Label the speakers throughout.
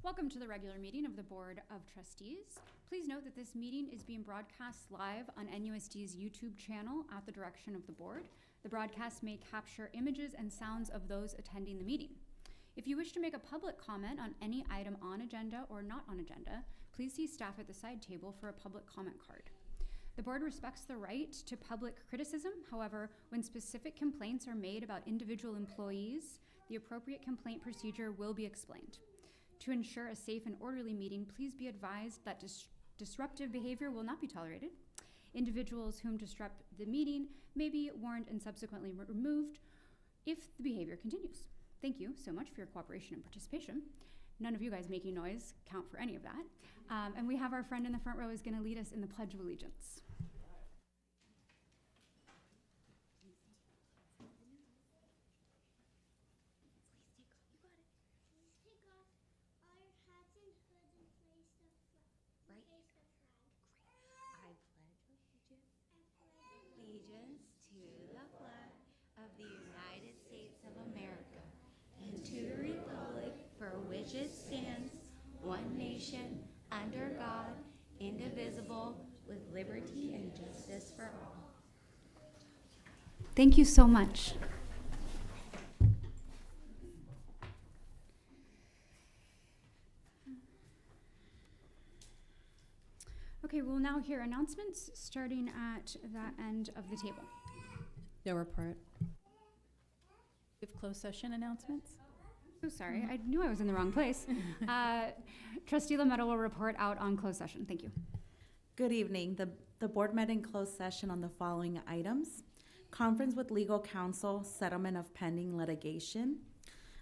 Speaker 1: Welcome to the regular meeting of the Board of Trustees. Please note that this meeting is being broadcast live on NUSD's YouTube channel at the direction of the board. The broadcast may capture images and sounds of those attending the meeting. If you wish to make a public comment on any item on agenda or not on agenda, please see staff at the side table for a public comment card. The board respects the right to public criticism. However, when specific complaints are made about individual employees, the appropriate complaint procedure will be explained. To ensure a safe and orderly meeting, please be advised that disruptive behavior will not be tolerated. Individuals whom disrupt the meeting may be warned and subsequently removed if the behavior continues. Thank you so much for your cooperation and participation. None of you guys making noise count for any of that. And we have our friend in the front row is going to lead us in the Pledge of Allegiance.
Speaker 2: Allegiance to the flag of the United States of America and to the republic for which it stands, one nation, under God, indivisible, with liberty and justice for all.
Speaker 1: Thank you so much. Okay, we'll now hear announcements starting at that end of the table.
Speaker 3: No report. We have closed session announcements.
Speaker 1: So sorry, I knew I was in the wrong place. Trustee Novato will report out on closed session. Thank you.
Speaker 4: Good evening. The board met in closed session on the following items. Conference with legal counsel, settlement of pending litigation.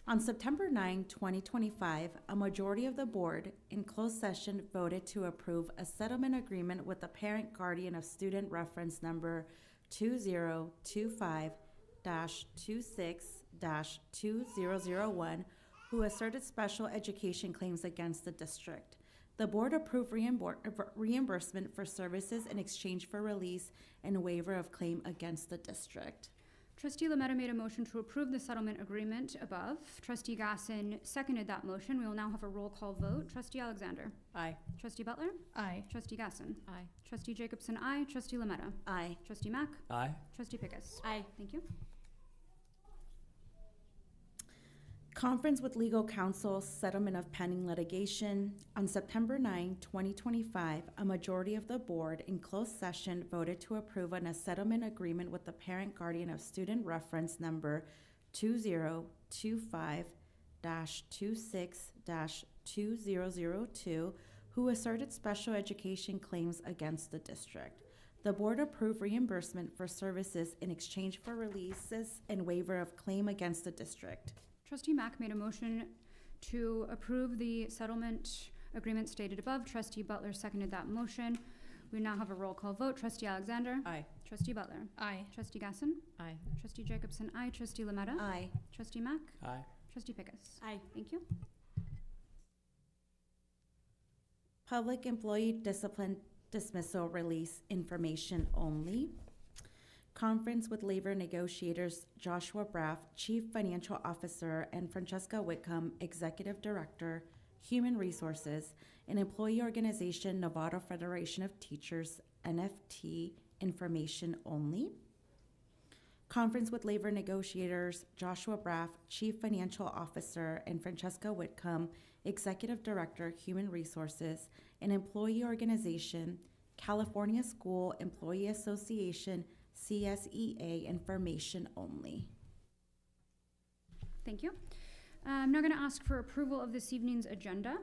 Speaker 4: On September 9, 2025, a majority of the board in closed session voted to approve a settlement agreement with the parent guardian of student reference number 2025-26-2001, who asserted special education claims against the district. The board approved reimbursement for services in exchange for release and waiver of claim against the district.
Speaker 1: Trustee Lametta made a motion to approve the settlement agreement above. Trustee Gasson seconded that motion. We will now have a roll call vote. Trustee Alexander.
Speaker 3: Aye.
Speaker 1: Trustee Butler.
Speaker 3: Aye.
Speaker 1: Trustee Gasson.
Speaker 3: Aye.
Speaker 1: Trustee Jacobson, aye. Trustee Lametta.
Speaker 4: Aye.
Speaker 1: Trustee Mack.
Speaker 5: Aye.
Speaker 1: Trustee Pickus.
Speaker 2: Aye.
Speaker 1: Thank you.
Speaker 4: Conference with legal counsel, settlement of pending litigation. On September 9, 2025, a majority of the board in closed session voted to approve a settlement agreement with the parent guardian of student reference number 2025-26-2002, who asserted special education claims against the district. The board approved reimbursement for services in exchange for releases and waiver of claim against the district.
Speaker 1: Trustee Mack made a motion to approve the settlement agreement stated above. Trustee Butler seconded that motion. We now have a roll call vote. Trustee Alexander.
Speaker 3: Aye.
Speaker 1: Trustee Butler.
Speaker 3: Aye.
Speaker 1: Trustee Gasson.
Speaker 3: Aye.
Speaker 1: Trustee Jacobson, aye. Trustee Lametta.
Speaker 4: Aye.
Speaker 1: Trustee Mack.
Speaker 5: Aye.
Speaker 1: Trustee Pickus.
Speaker 2: Aye.
Speaker 1: Thank you.
Speaker 4: Public employee discipline dismissal release information only. Conference with labor negotiators Joshua Braff, Chief Financial Officer, and Francesca Whitcomb, Executive Director, Human Resources, and employee organization Novato Federation of Teachers, NFT, information only. Conference with labor negotiators Joshua Braff, Chief Financial Officer, and Francesca Whitcomb, Executive Director, Human Resources, and employee organization California School Employee Association, CSEA, information only.
Speaker 1: Thank you. I'm now going to ask for approval of this evening's agenda.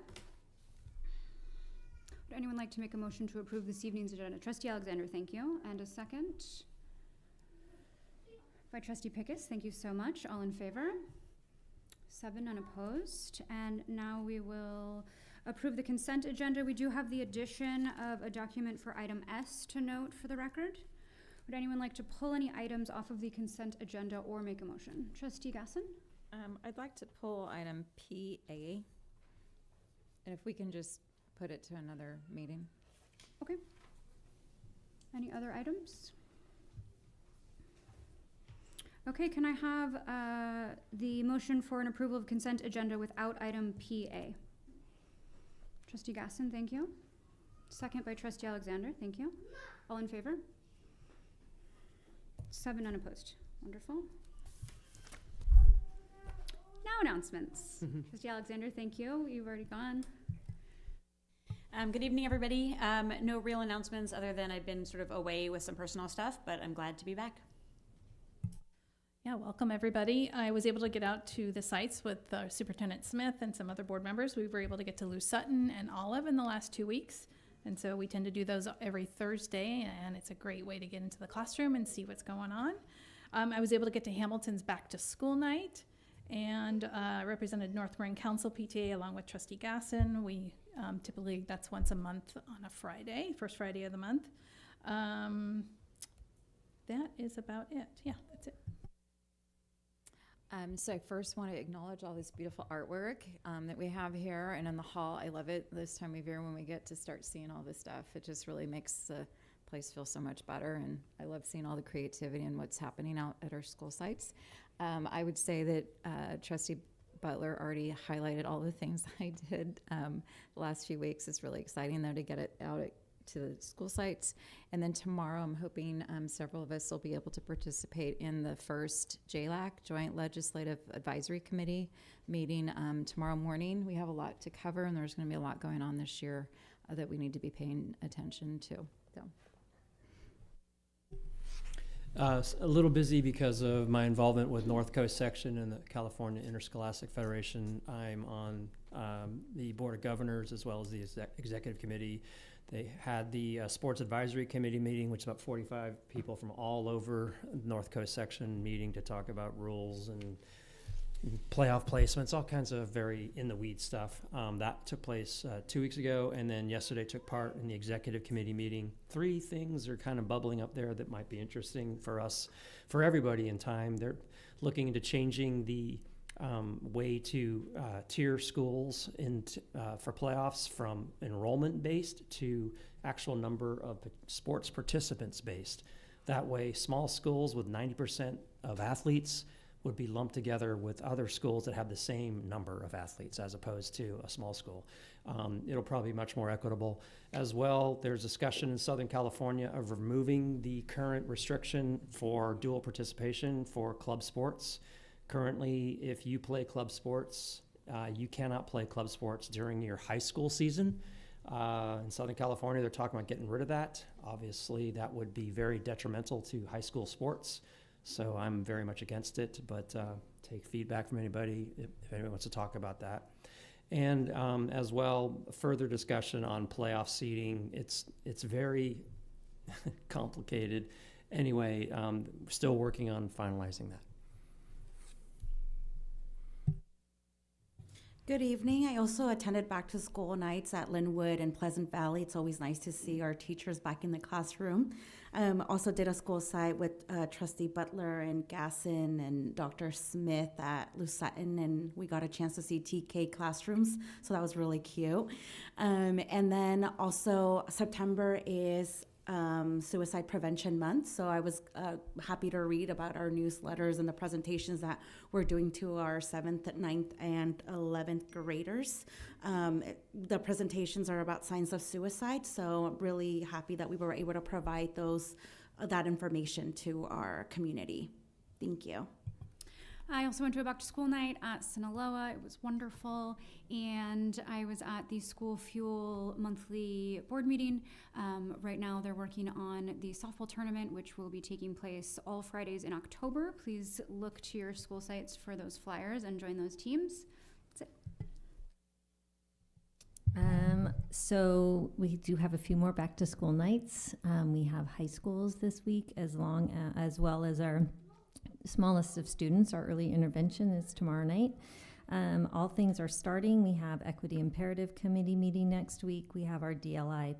Speaker 1: Would anyone like to make a motion to approve this evening's agenda? Trustee Alexander, thank you. And a second by Trustee Pickus. Thank you so much. All in favor? 7 unopposed. And now we will approve the consent agenda. We do have the addition of a document for item S to note for the record. Would anyone like to pull any items off of the consent agenda or make a motion? Trustee Gasson?
Speaker 3: I'd like to pull item PA, and if we can just put it to another meeting.
Speaker 1: Okay. Any other items? Okay, can I have the motion for an approval of consent agenda without item PA? Trustee Gaston, thank you. Second by Trustee Alexander, thank you. All in favor? 7 unopposed. Wonderful. Now announcements. Trustee Alexander, thank you. You've already gone.
Speaker 5: Good evening, everybody. No real announcements other than I've been sort of away with some personal stuff, but I'm glad to be back.
Speaker 6: Yeah, welcome everybody. I was able to get out to the sites with Superintendent Smith and some other board members. We were able to get to Lou Sutton and Olive in the last 2 weeks. And so we tend to do those every Thursday, and it's a great way to get into the classroom and see what's going on. I was able to get to Hamilton's back to school night and represented North Marin Council PTA along with Trustee Gasson. We typically, that's once a month on a Friday, first Friday of the month. That is about it. Yeah, that's it.
Speaker 3: So I first want to acknowledge all this beautiful artwork that we have here and in the hall. I love it this time of year when we get to start seeing all this stuff. It just really makes the place feel so much better, and I love seeing all the creativity and what's happening out at our school sites. I would say that Trustee Butler already highlighted all the things I did the last few weeks. It's really exciting, though, to get it out to the school sites. And then tomorrow, I'm hoping several of us will be able to participate in the first JLAC, Joint Legislative Advisory Committee meeting tomorrow morning. We have a lot to cover, and there's going to be a lot going on this year that we need to be paying attention to. So.
Speaker 7: A little busy because of my involvement with North Coast Section and the California Interscholastic Federation. I'm on the Board of Governors as well as the Executive Committee. They had the Sports Advisory Committee meeting, which is about 45 people from all over North Coast Section meeting to talk about rules and playoff placements, all kinds of very in-the-weeds stuff. That took place 2 weeks ago, and then yesterday took part in the Executive Committee meeting. 3 things are kind of bubbling up there that might be interesting for us, for everybody in time. They're looking into changing the way to tier schools for playoffs from enrollment-based to actual number of sports participants based. That way, small schools with 90% of athletes would be lumped together with other schools that have the same number of athletes as opposed to a small school. It'll probably be much more equitable. As well, there's discussion in Southern California of removing the current restriction for dual participation for club sports. Currently, if you play club sports, you cannot play club sports during your high school season. In Southern California, they're talking about getting rid of that. Obviously, that would be very detrimental to high school sports. So I'm very much against it, but take feedback from anybody if anyone wants to talk about that. And as well, further discussion on playoff seeding. It's very complicated. Anyway, still working on finalizing that.
Speaker 4: Good evening. I also attended back to school nights at Linwood and Pleasant Valley. It's always nice to see our teachers back in the classroom. Also did a school site with Trustee Butler and Gasson and Dr. Smith at Lou Sutton, and we got a chance to see TK classrooms, so that was really cute. And then also September is Suicide Prevention Month, so I was happy to read about our newsletters and the presentations that we're doing to our 7th, 9th, and 11th graders. The presentations are about signs of suicide, so I'm really happy that we were able to provide that information to our community. Thank you.
Speaker 1: I also went to a back to school night at Sinaloa. It was wonderful. And I was at the School Fuel monthly board meeting. Right now they're working on the softball tournament, which will be taking place all Fridays in October. Please look to your school sites for those flyers and join those teams. That's it.
Speaker 8: So we do have a few more back to school nights. We have high schools this week as well as our smallest of students. Our early intervention is tomorrow night. All things are starting. We have Equity Imperative Committee meeting next week. We have our DLI,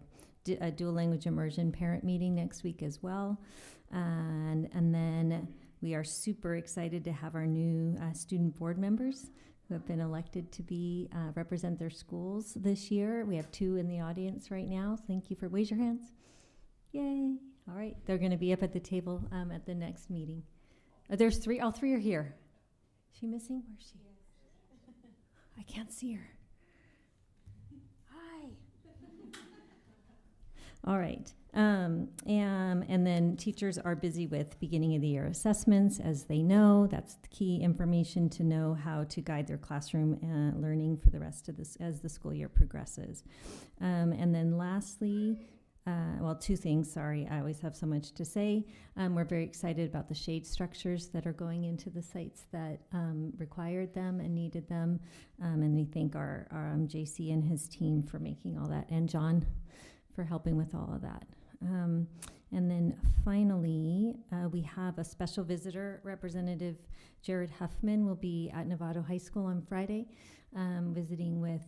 Speaker 8: Dual Language Immersion Parent meeting next week as well. And then we are super excited to have our new student board members who have been elected to be represent their schools this year. We have 2 in the audience right now. Thank you for, raise your hands. Yay. All right. They're going to be up at the table at the next meeting. There's 3. All 3 are here. Is she missing? Where's she? I can't see her. Hi. All right. And then teachers are busy with beginning of the year assessments, as they know. That's the key information to know how to guide their classroom learning for the rest of this as the school year progresses. And then lastly, well, two things, sorry, I always have so much to say. We're very excited about the shade structures that are going into the sites that required them and needed them. And we thank our JC and his team for making all that, and John for helping with all of that. And then finally, we have a special visitor, Representative Jared Huffman will be at Novato High School on Friday, visiting with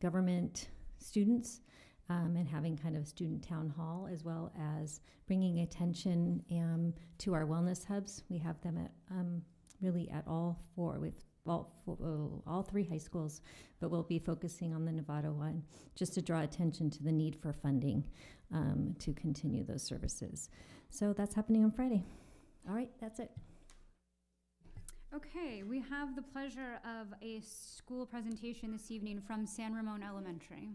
Speaker 8: government students and having kind of a student town hall, as well as bringing attention to our wellness hubs. We have them at really at all four, with all three high schools, but we'll be focusing on the Novato one just to draw attention to the need for funding to continue those services. So that's happening on Friday. All right, that's it.
Speaker 1: Okay, we have the pleasure of a school presentation this evening from San Ramon Elementary.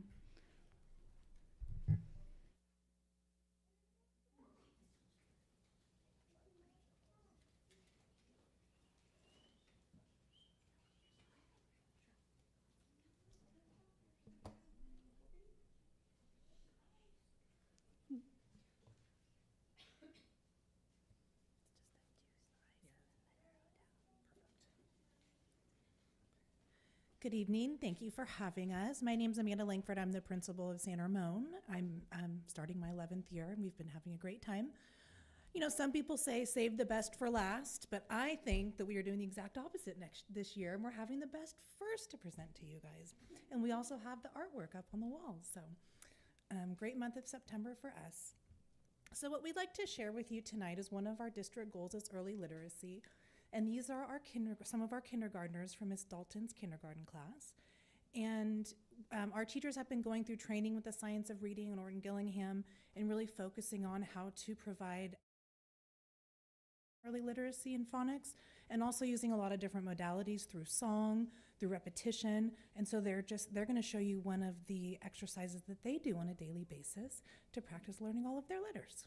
Speaker 9: Good evening. Thank you for having us. My name is Amanda Langford. I'm the principal of San Ramon. I'm starting my 11th year, and we've been having a great time. You know, some people say save the best for last, but I think that we are doing the exact opposite this year, and we're having the best first to present to you guys. And we also have the artwork up on the walls. So great month of September for us. So what we'd like to share with you tonight is one of our district goals is early literacy. And these are some of our kindergartners from Miss Dalton's kindergarten class. And our teachers have been going through training with the Science of Reading in Orton Gillingham and really focusing on how to provide early literacy in phonics, and also using a lot of different modalities through song, through repetition. And so they're going to show you one of the exercises that they do on a daily basis to practice learning all of their letters.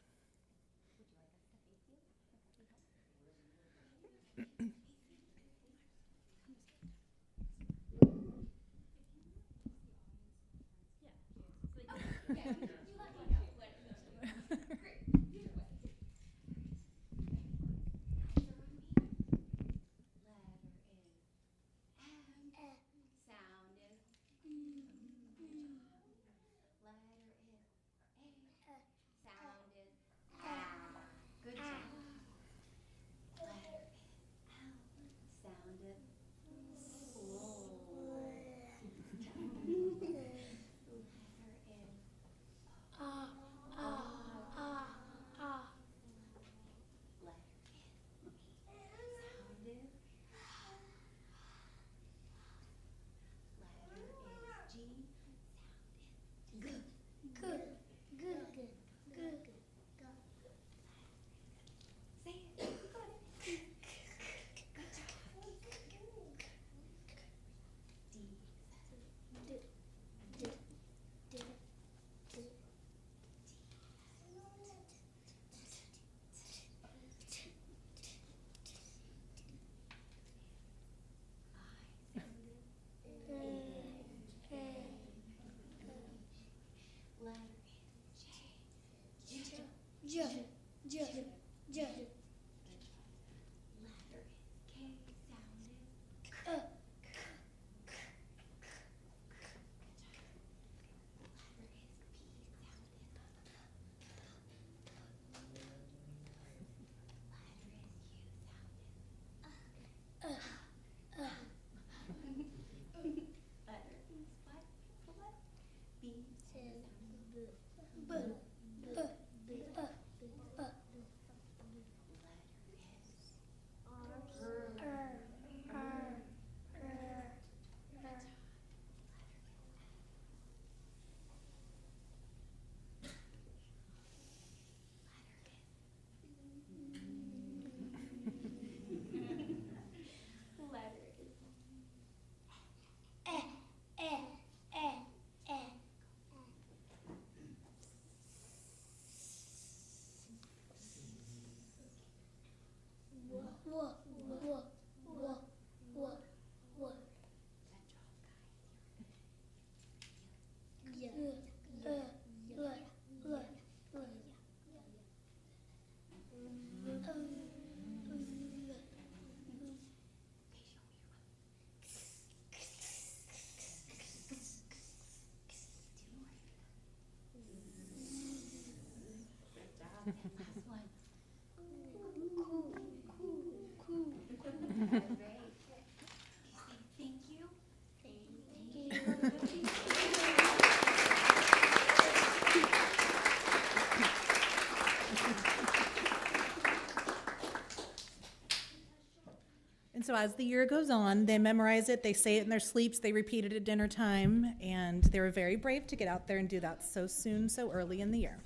Speaker 9: as the year goes on, they memorize it, they say it in their sleeps, they repeat it at dinner time, and they were very brave to get out there and do that so soon, so early in the year.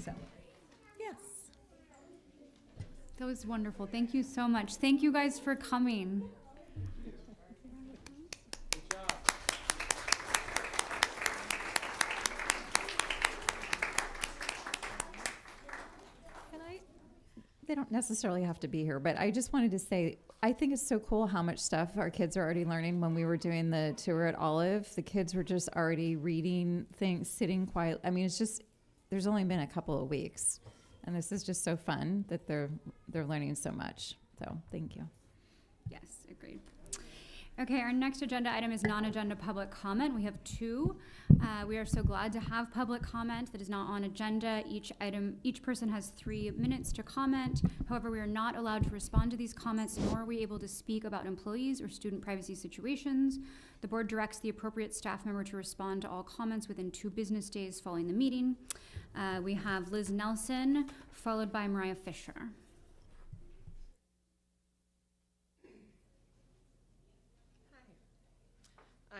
Speaker 9: So, yes.
Speaker 1: That was wonderful. Thank you so much. Thank you guys for coming.
Speaker 3: They don't necessarily have to be here, but I just wanted to say, I think it's so cool how much stuff our kids are already learning. When we were doing the tour at Olive, the kids were just already reading things, sitting quiet. I mean, it's just, there's only been a couple of weeks, and this is just so fun that they're learning so much. So thank you.
Speaker 1: Yes, agreed. Okay, our next agenda item is non-agenda public comment. We have two. We are so glad to have public comment that is not on agenda. Each person has 3 minutes to comment. However, we are not allowed to respond to these comments, nor are we able to speak about employees or student privacy situations. The board directs the appropriate staff member to respond to all comments within 2 business days following the meeting. We have Liz Nelson, followed by Mariah Fisher.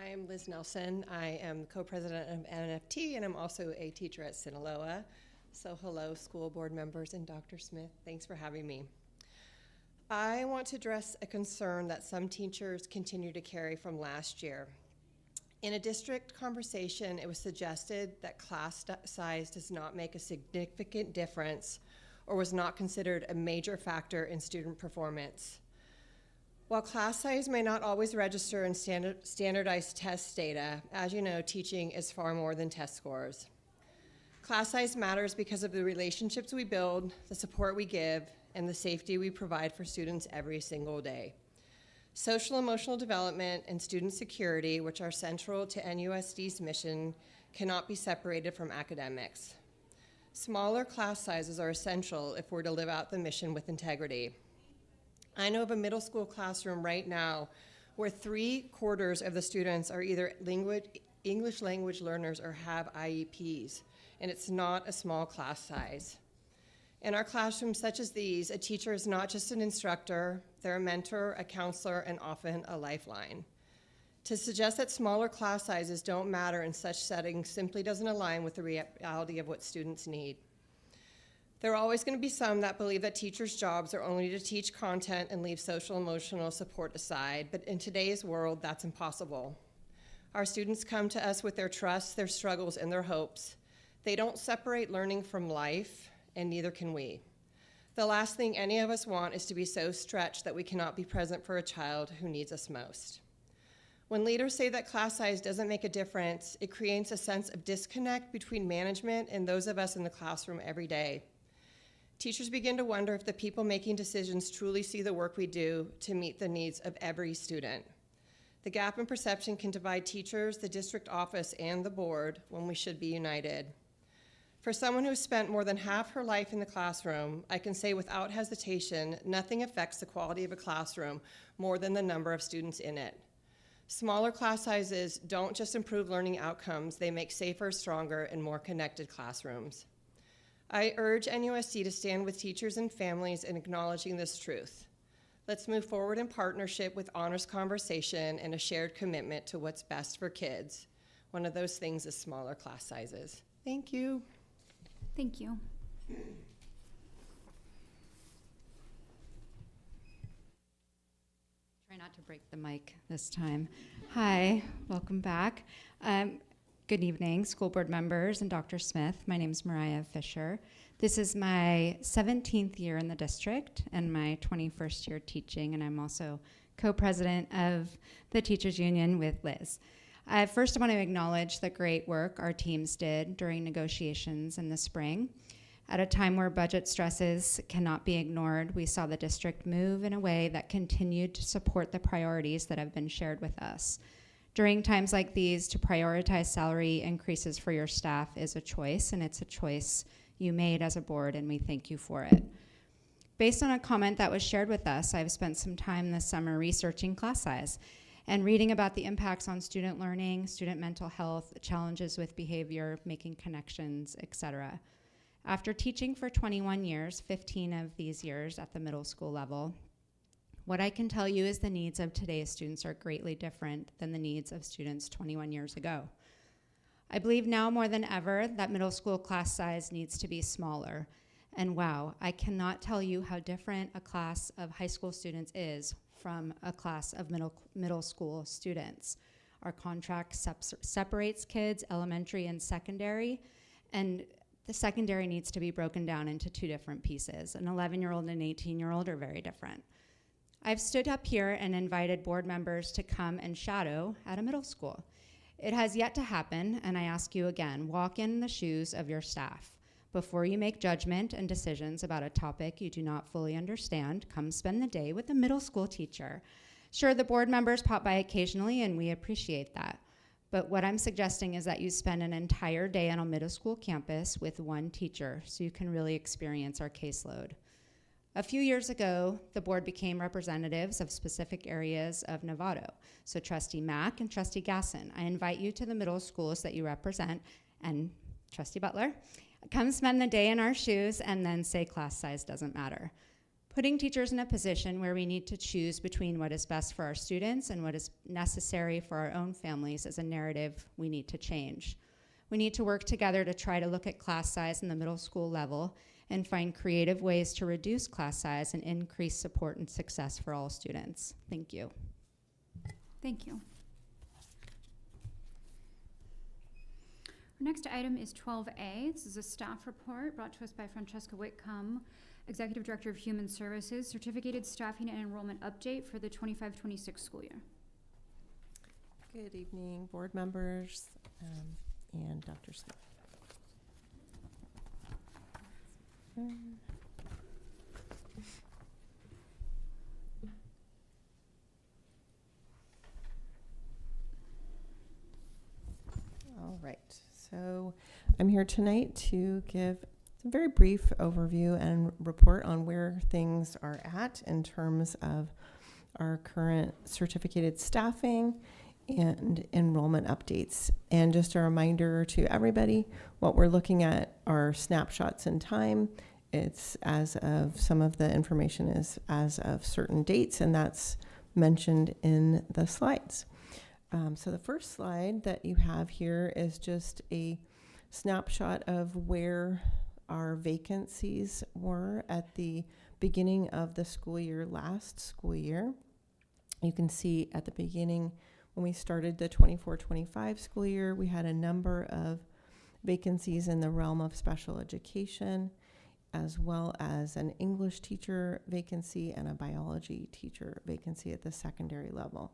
Speaker 10: I am Liz Nelson. I am co-president of NFT, and I'm also a teacher at Sinaloa. So hello, school board members and Dr. Smith. Thanks for having me. I want to address a concern that some teachers continue to carry from last year. In a district conversation, it was suggested that class size does not make a significant difference or was not considered a major factor in student performance. While class size may not always register in standardized test data, as you know, teaching is far more than test scores. Class size matters because of the relationships we build, the support we give, and the safety we provide for students every single day. Social emotional development and student security, which are central to NUSD's mission, cannot be separated from academics. Smaller class sizes are essential if we're to live out the mission with integrity. I know of a middle school classroom right now where 3/4 of the students are either English language learners or have IEPs, and it's not a small class size. In our classrooms such as these, a teacher is not just an instructor, they're a mentor, a counselor, and often a lifeline. To suggest that smaller class sizes don't matter in such settings simply doesn't align with the reality of what students need. There are always going to be some that believe that teachers' jobs are only to teach content and leave social emotional support aside, but in today's world, that's impossible. Our students come to us with their trust, their struggles, and their hopes. They don't separate learning from life, and neither can we. The last thing any of us want is to be so stretched that we cannot be present for a child who needs us most. When leaders say that class size doesn't make a difference, it creates a sense of disconnect between management and those of us in the classroom every day. Teachers begin to wonder if the people making decisions truly see the work we do to meet the needs of every student. The gap in perception can divide teachers, the district office, and the board when we should be united. For someone who has spent more than half her life in the classroom, I can say without hesitation, nothing affects the quality of a classroom more than the number of students in it. Smaller class sizes don't just improve learning outcomes, they make safer, stronger, and more connected classrooms. I urge NUSD to stand with teachers and families in acknowledging this truth. Let's move forward in partnership with honest conversation and a shared commitment to what's best for kids. One of those things is smaller class sizes. Thank you.
Speaker 1: Thank you.
Speaker 11: Try not to break the mic this time. Hi, welcome back. Good evening, school board members and Dr. Smith. My name is Mariah Fisher. This is my 17th year in the district and my 21st year teaching, and I'm also co-president of the Teachers Union with Liz. First, I want to acknowledge the great work our teams did during negotiations in the spring. At a time where budget stresses cannot be ignored, we saw the district move in a way that continued to support the priorities that have been shared with us. During times like these, to prioritize salary increases for your staff is a choice, and it's a choice you made as a board, and we thank you for it. Based on a comment that was shared with us, I've spent some time this summer researching class size and reading about the impacts on student learning, student mental health, challenges with behavior, making connections, etc. After teaching for 21 years, 15 of these years at the middle school level, What I can tell you is the needs of today's students are greatly different than the needs of students 21 years ago. I believe now more than ever that middle school class size needs to be smaller. And wow, I cannot tell you how different a class of high school students is from a class of middle school students. Our contract separates kids, elementary and secondary, and the secondary needs to be broken down into two different pieces. An 11-year-old and an 18-year-old are very different. I've stood up here and invited board members to come and shadow at a middle school. It has yet to happen, and I ask you again, walk in the shoes of your staff. Before you make judgment and decisions about a topic you do not fully understand, come spend the day with a middle school teacher. Sure, the board members pop by occasionally, and we appreciate that. But what I'm suggesting is that you spend an entire day on a middle school campus with one teacher so you can really experience our caseload. A few years ago, the board became representatives of specific areas of Novato. So Trustee Mack and Trustee Gasson, I invite you to the middle schools that you represent, and Trustee Butler, come spend the day in our shoes and then say class size doesn't matter. Putting teachers in a position where we need to choose between what is best for our students and what is necessary for our own families is a narrative we need to change. We need to work together to try to look at class size in the middle school level and find creative ways to reduce class size and increase support and success for all students. Thank you.
Speaker 1: Thank you. Our next item is 12A. This is a staff report brought to us by Francesca Whitcomb, Executive Director of Human Services, Certificated Staffing and Enrollment Update for the 25-26 school year.
Speaker 12: Good evening, board members and Dr. Smith. All right, so I'm here tonight to give a very brief overview and report on where things are at in terms of our current certificated staffing and enrollment updates. And just a reminder to everybody, what we're looking at are snapshots in time. It's as of, some of the information is as of certain dates, and that's mentioned in the slides. So the first slide that you have here is just a snapshot of where our vacancies were at the beginning of the school year, last school year. You can see at the beginning, when we started the 24-25 school year, we had a number of vacancies in the realm of special education, as well as an English teacher vacancy and a biology teacher vacancy at the secondary level.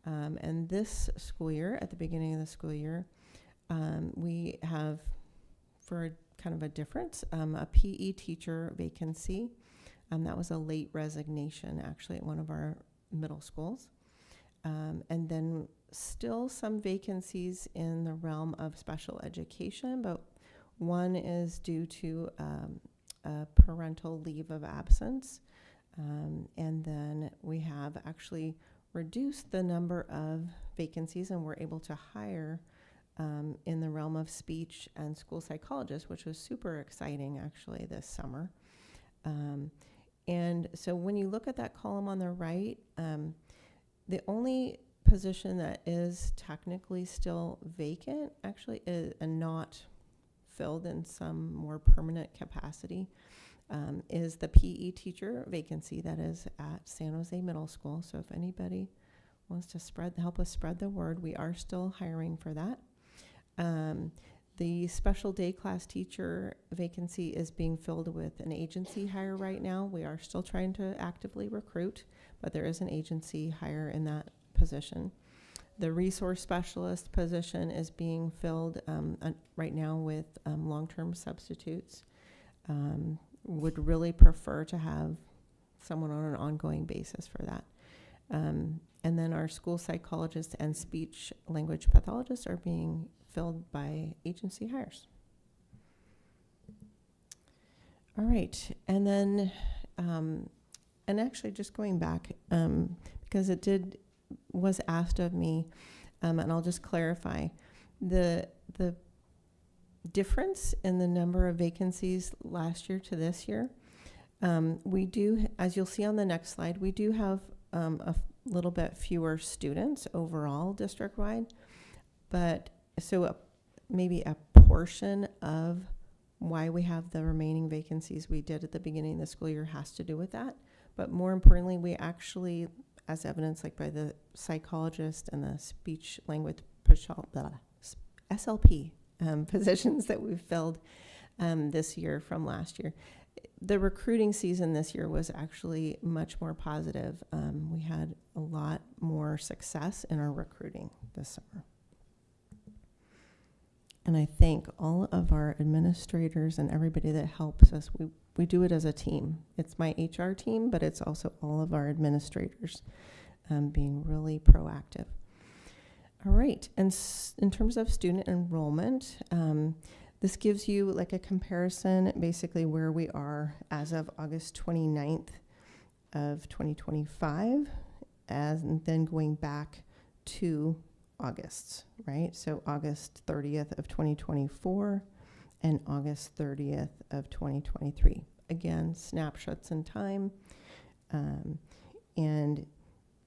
Speaker 12: And this school year, at the beginning of the school year, we have, for kind of a difference, a PE teacher vacancy. That was a late resignation, actually, at one of our middle schools. And then still some vacancies in the realm of special education, but one is due to a parental leave of absence. And then we have actually reduced the number of vacancies, and we're able to hire in the realm of speech and school psychologists, which was super exciting actually this summer. And so when you look at that column on the right, the only position that is technically still vacant actually is, and not filled in some more permanent capacity, is the PE teacher vacancy that is at San Jose Middle School. So if anybody wants to help us spread the word, we are still hiring for that. The special day class teacher vacancy is being filled with an agency hire right now. We are still trying to actively recruit, but there is an agency hire in that position. The resource specialist position is being filled right now with long-term substitutes. Would really prefer to have someone on an ongoing basis for that. And then our school psychologists and speech language pathologists are being filled by agency hires. All right, and then, and actually just going back, because it was asked of me, and I'll just clarify, the difference in the number of vacancies last year to this year We do, as you'll see on the next slide, we do have little bit fewer students overall district-wide, but maybe a portion of why we have the remaining vacancies we did at the beginning of the school year has to do with that. But more importantly, we actually, as evidenced like by the psychologist and the speech language SLP positions that we've filled this year from last year. The recruiting season this year was actually much more positive. We had a lot more success in our recruiting this summer. And I thank all of our administrators and everybody that helps us. We do it as a team. It's my HR team, but it's also all of our administrators being really proactive. All right, and in terms of student enrollment, this gives you like a comparison, basically where we are as of August 29th of 2025, and then going back to August, right? So August 30th of 2024 and August 30th of 2023. Again, snapshots in time, and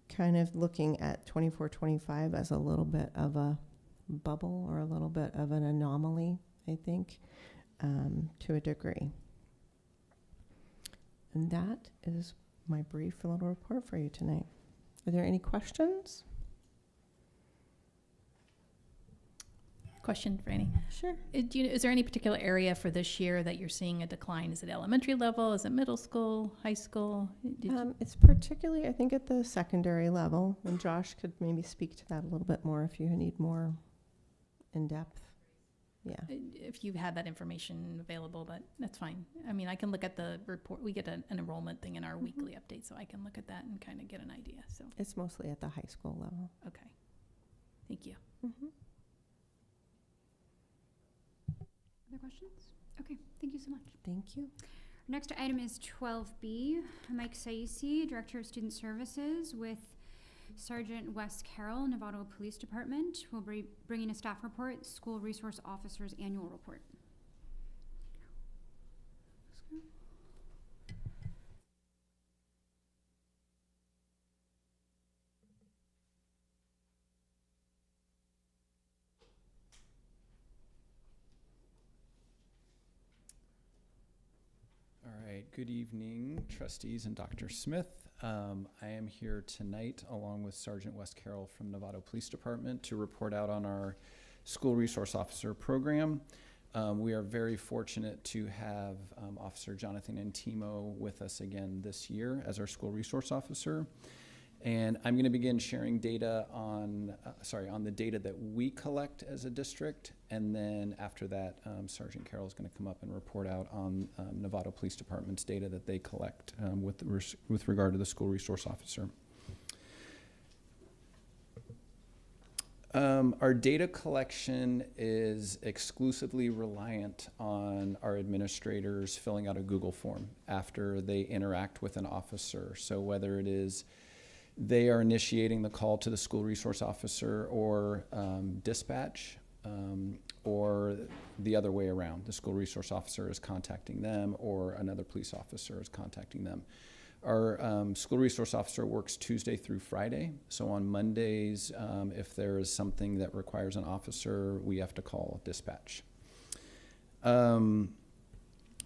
Speaker 12: kind of looking at 24-25 as a little bit of a bubble or a little bit of an anomaly, I think, to a degree. And that is my brief little report for you tonight. Are there any questions?
Speaker 6: Question for Annie.
Speaker 12: Sure.
Speaker 6: Is there any particular area for this year that you're seeing a decline? Is it elementary level? Is it middle school, high school?
Speaker 12: It's particularly, I think, at the secondary level. And Josh could maybe speak to that a little bit more if you need more in depth. Yeah.
Speaker 6: If you have that information available, but that's fine. I mean, I can look at the report. We get an enrollment thing in our weekly update, so I can look at that and kind of get an idea. So
Speaker 12: it's mostly at the high school level.
Speaker 6: Okay. Thank you.
Speaker 12: Mm-hmm.
Speaker 1: Other questions? Okay, thank you so much.
Speaker 12: Thank you.
Speaker 1: Next item is 12B. Mike Saisi, Director of Student Services with Sergeant Wes Carroll, Novato Police Department, will be bringing a staff report, School Resource Officer's Annual Report.
Speaker 13: All right, good evening, trustees and Dr. Smith. I am here tonight along with Sergeant Wes Carroll from Novato Police Department to report out on our School Resource Officer program. We are very fortunate to have Officer Jonathan Antimo with us again this year as our School Resource Officer. And I'm going to begin sharing data on the data that we collect as a district, and then after that, Sergeant Carroll is going to come up and report out on Novato Police Department's data that they collect with regard to the School Resource Officer. Our data collection is exclusively reliant on our administrators filling out a Google form after they interact with an officer. So whether it is they are initiating the call to the school resource officer or dispatch, or the other way around. The school resource officer is contacting them or another police officer is contacting them. Our school resource officer works Tuesday through Friday. So on Mondays, if there is something that requires an officer, we have to call dispatch.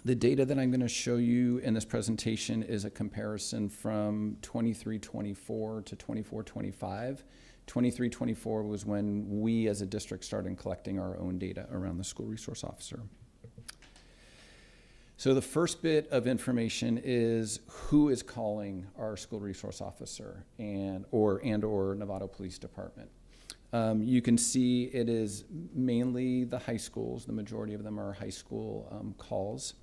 Speaker 13: The data that I'm going to show you in this presentation is a comparison from 23-24 to 24-25. 23-24 was when we as a district started collecting our own data around the school resource officer. So the first bit of information is who is calling our school resource officer or Novato Police Department. You can see it is mainly the high schools. The majority of them are high school calls.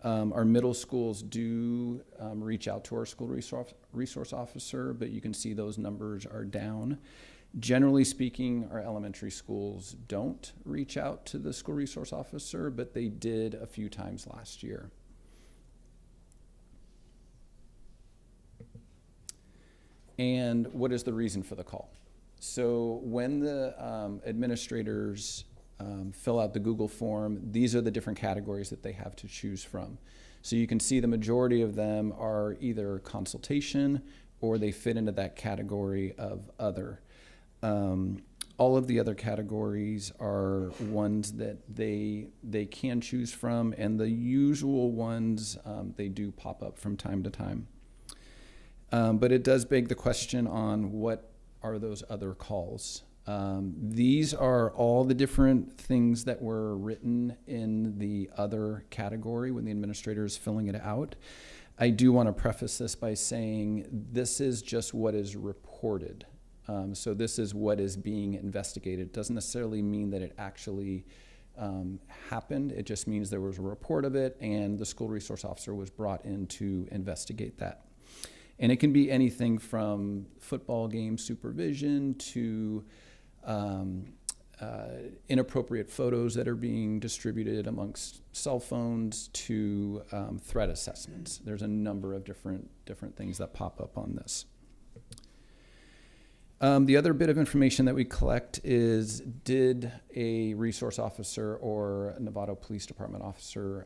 Speaker 13: Our middle schools do reach out to our school resource officer, but you can see those numbers are down. Generally speaking, our elementary schools don't reach out to the school resource officer, but they did a few times last year. And what is the reason for the call? So when the administrators fill out the Google form, these are the different categories that they have to choose from. So you can see the majority of them are either consultation or they fit into that category of other. All of the other categories are ones that they can choose from, and the usual ones, they do pop up from time to time. But it does beg the question on what are those other calls. These are all the different things that were written in the other category when the administrator is filling it out. I do want to preface this by saying this is just what is reported. So this is what is being investigated. It doesn't necessarily mean that it actually happened. It just means there was a report of it and the school resource officer was brought in to investigate that. And it can be anything from football game supervision to inappropriate photos that are being distributed amongst cell phones to threat assessments. There's a number of different things that pop up on this. The other bit of information that we collect is, did a resource officer or a Novato Police Department officer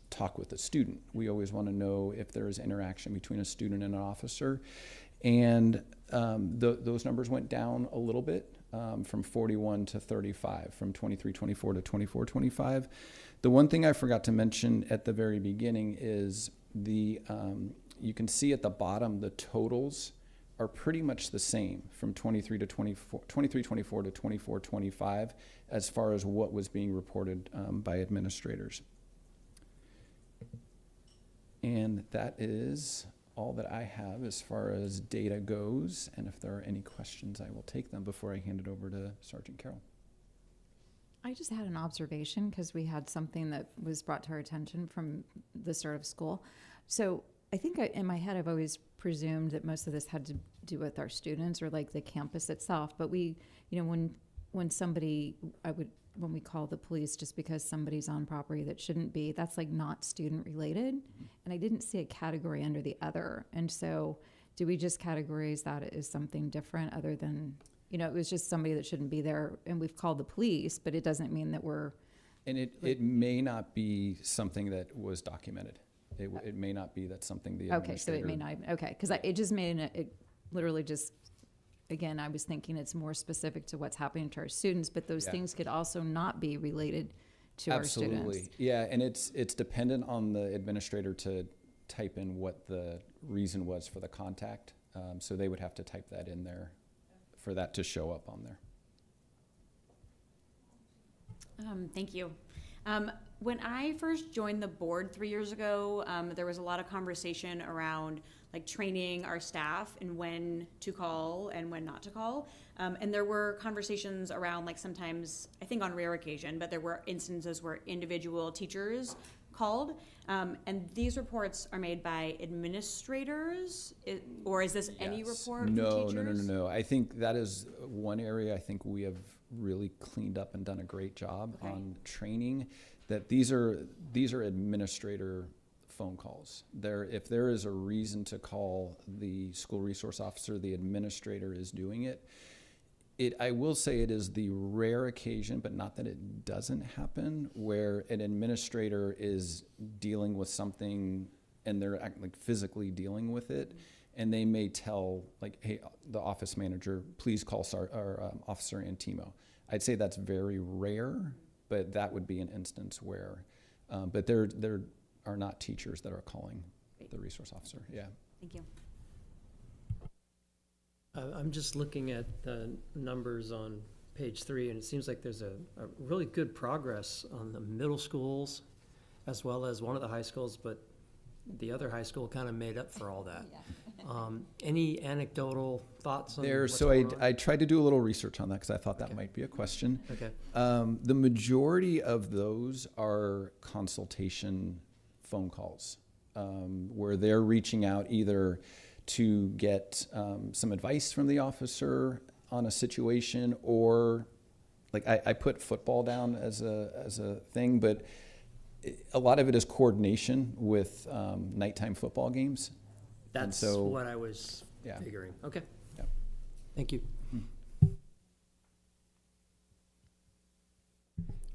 Speaker 13: talk with a student? We always want to know if there is interaction between a student and an officer. And those numbers went down a little bit, from 41 to 35, from 23-24 to 24-25. The one thing I forgot to mention at the very beginning is you can see at the bottom the totals are pretty much the same from 23-24 to 24-25 as far as what was being reported by administrators. And that is all that I have as far as data goes. And if there are any questions, I will take them before I hand it over to Sergeant Carroll.
Speaker 3: I just had an observation because we had something that was brought to our attention from the start of school. So I think in my head, I've always presumed that most of this had to do with our students or like the campus itself. But we, you know, when somebody, when we call the police just because somebody's on property that shouldn't be, that's like not student related. And I didn't see a category under the other. And so do we just categorize that as something different other than, you know, it was just somebody that shouldn't be there and we've called the police, but it doesn't mean that we're.
Speaker 13: And it may not be something that was documented. It may not be that something the administrator.
Speaker 3: Okay, so it may not even, okay, because it just made it literally just, again, I was thinking it's more specific to what's happening to our students, but those things could also not be related to our students.
Speaker 13: Absolutely, yeah, and it's dependent on the administrator to type in what the reason was for the contact. So they would have to type that in there for that to show up on there.
Speaker 5: Thank you. When I first joined the board 3 years ago, there was a lot of conversation around like training our staff and when to call and when not to call. And there were conversations around like sometimes, I think on rare occasion, but there were instances where individual teachers called. And these reports are made by administrators, or is this any report from teachers?
Speaker 13: No. I think that is one area I think we have really cleaned up and done a great job on training. That these are administrator phone calls. If there is a reason to call the school resource officer, the administrator is doing it. I will say it is the rare occasion, but not that it doesn't happen, where an administrator is dealing with something and they're like physically dealing with it, and they may tell like, hey, the office manager, please call Officer Antimo. I'd say that's very rare, but that would be an instance where, but there are not teachers that are calling the resource officer. Yeah.
Speaker 5: Thank you.
Speaker 7: I'm just looking at the numbers on page 3, and it seems like there's a really good progress on the middle schools as well as one of the high schools, but the other high school kind of made up for all that. Any anecdotal thoughts on
Speaker 13: there?
Speaker 7: What's
Speaker 13: So
Speaker 7: going on?
Speaker 13: I tried to do a little research on that because I thought that might be a question.
Speaker 7: Okay.
Speaker 13: The majority of those are consultation phone calls where they're reaching out either to get some advice from the officer on a situation, or like I put football down as a thing, but a lot of it is coordination with nighttime football games.
Speaker 7: That's what I was figuring. Okay.
Speaker 13: Yeah.
Speaker 7: Thank you.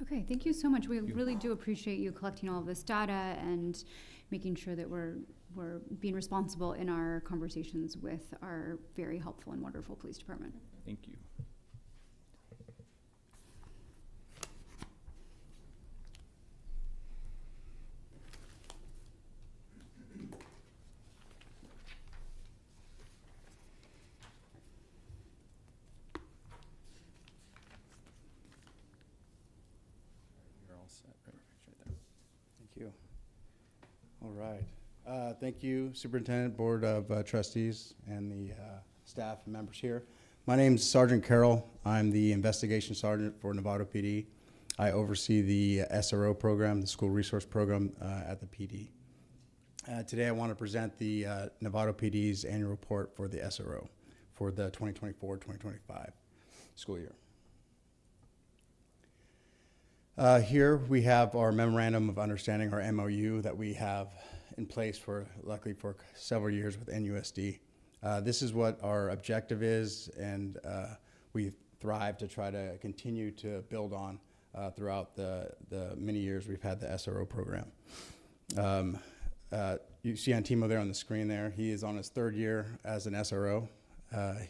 Speaker 1: Okay, thank you so much. We really do appreciate you collecting all of this data and making sure that we're being responsible in our conversations with our very helpful and wonderful police department.
Speaker 13: Thank you. You're all set. Right there.
Speaker 14: Thank you. All right. Thank you, Superintendent, Board of Trustees, and the staff and members here. My name is Sergeant Carroll. I'm the investigation sergeant for Novato PD. I oversee the SRO program, the School Resource Program at the PD. Today I want to present the Novato PD's annual report for the SRO for the 2024-2025 school year. Here we have our memorandum of understanding, our MOU, that we have in place luckily for several years with NUSD. This is what our objective is, and we thrive to try to continue to build on throughout the many years we've had the SRO program. You see Antimo there on the screen there. He is on his third year as an SRO.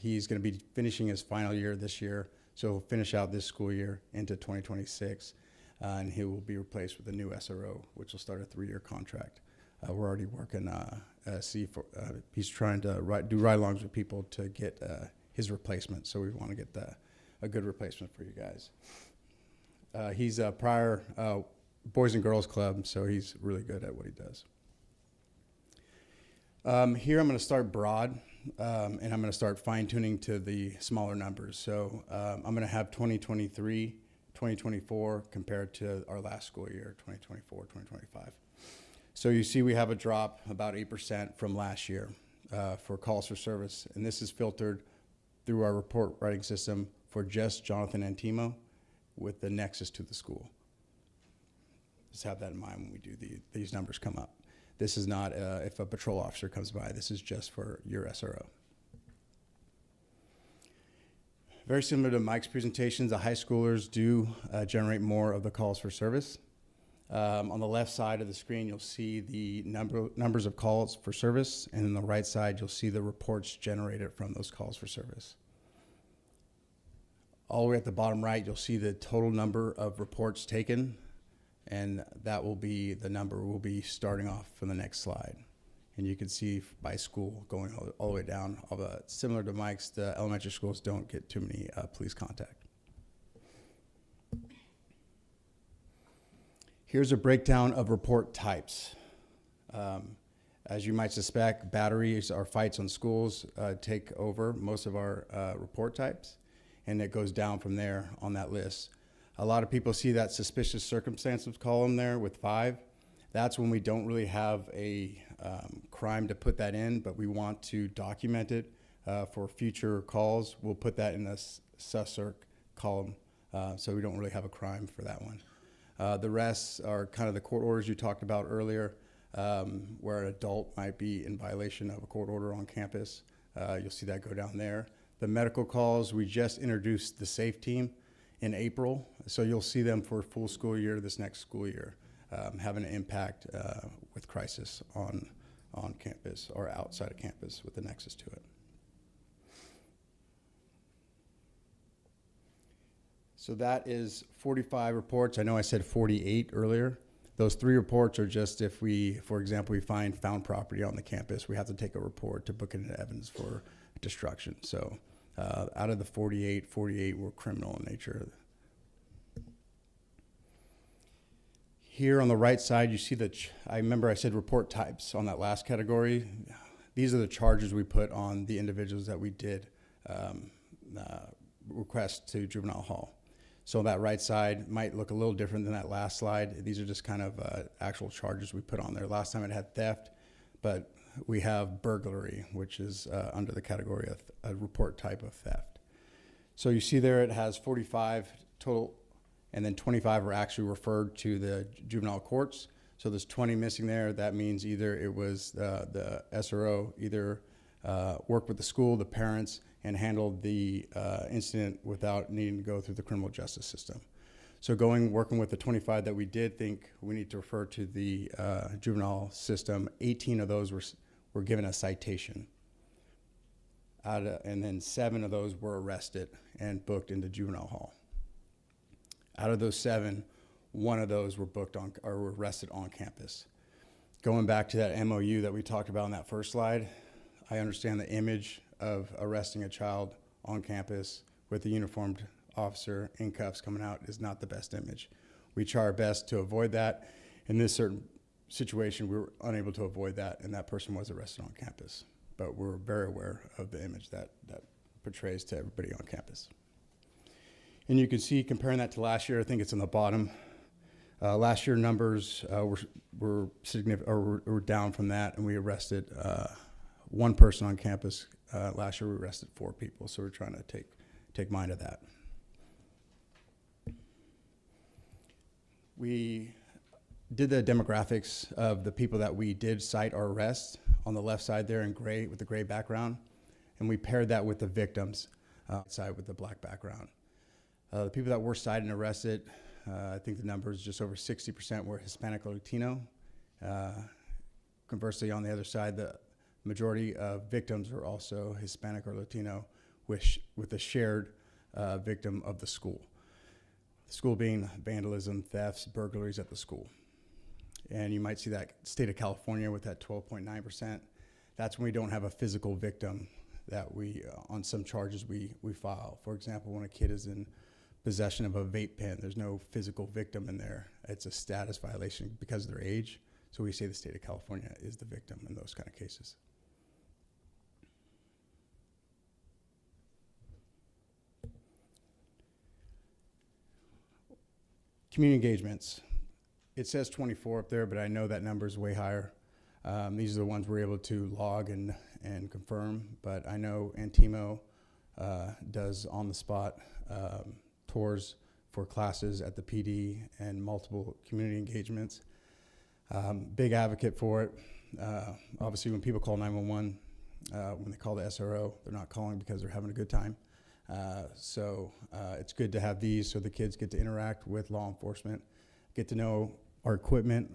Speaker 14: He's going to be finishing his final year this year, so he'll finish out this school year into 2026. And he will be replaced with a new SRO, which will start a 3-year contract. We're already working, he's trying to do ride-alongs with people to get his replacement, so we want to get a good replacement for you guys. He's a prior Boys and Girls Club, so he's really good at what he does. Here I'm going to start broad, and I'm going to start fine-tuning to the smaller numbers. So I'm going to have 2023, 2024 compared to our last school year, 2024, 2025. So you see we have a drop about 8% from last year for calls for service, and this is filtered through our report writing system for just Jonathan Antimo with the nexus to the school. Just have that in mind when we do these numbers come up. This is not if a patrol officer comes by, this is just for your SRO. Very similar to Mike's presentations, the high schoolers do generate more of the calls for service. On the left side of the screen, you'll see the numbers of calls for service, and on the right side, you'll see the reports generated from those calls for service. All the way at the bottom right, you'll see the total number of reports taken, and that will be the number we'll be starting off from the next slide. And you can see by school going all the way down. Similar to Mike's, the elementary schools don't get too many police contact. Here's a breakdown of report types. As you might suspect, batteries or fights on schools take over most of our report types, and it goes down from there on that list. A lot of people see that suspicious circumstances column there with 5. That's when we don't really have a crime to put that in, but we want to document it for future calls. We'll put that in the sus-circ column, so we don't really have a crime for that one. The rest are kind of the court orders you talked about earlier, where an adult might be in violation of a court order on campus. You'll see that go down there. The medical calls, we just introduced the SAFE team in April, so you'll see them for a full school year this next school year, having an impact with crisis on campus or outside of campus with the nexus to it. So that is 45 reports. I know I said 48 earlier. Those 3 reports are just if we, for example, we find found property on the campus, we have to take a report to book it into evidence for destruction. So out of the 48 were criminal in nature. Here on the right side, you see I remember I said report types on that last category. These are the charges we put on the individuals that we did request to juvenile hall. So that right side might look a little different than that last slide. These are just kind of actual charges we put on there. Last time it had theft, but we have burglary, which is under the category of a report type of theft. So you see there it has 45 total, and then 25 are actually referred to the juvenile courts. So there's 20 missing there. That means either it was the SRO either worked with the school, the parents, and handled the incident without needing to go through the criminal justice system. So working with the 25 that we did think we need to refer to the juvenile system, 18 of those were given a citation. And then 7 of those were arrested and booked into juvenile hall. Out of those 7, 1 of those were were arrested on campus. Going back to that MOU that we talked about on that first slide, I understand the image of arresting a child on campus with a uniformed officer in cuffs coming out is not the best image. We try our best to avoid that. In this certain situation, we were unable to avoid that, and that person was arrested on campus. But we're very aware of the image that portrays to everybody on campus. And you can see, comparing that to last year, I think it's in the bottom. Last year numbers were significant, or were down from that, and we arrested 1 person on campus. Last year we arrested 4 people, so we're trying to take mind of that. We did the demographics of the people that we did cite or arrest on the left side there in gray with the gray background, and we paired that with the victims side with the black background. The people that were cited and arrested, I think the number is just over 60% were Hispanic or Latino. Conversely, on the other side, the majority of victims are also Hispanic or Latino with a shared victim of the school. The school being vandalism, thefts, burglaries at the school. And you might see that state of California with that 12.9%. That's when we don't have a physical victim that on some charges we file. For example, when a kid is in possession of a vape pen, there's no physical victim in there. It's a status violation because of their age. So we say the state of California is the victim in those kind of cases. Community engagements. It says 24 up there, but I know that number is way higher. These are the ones we're able to log and confirm, but I know Antimo does on-the-spot tours for classes at the PD and multiple community engagements. Big advocate for it. Obviously, when people call 911, when they call the SRO, they're not calling because they're having a good time. So it's good to have these so the kids get to interact with law enforcement, get to know our equipment,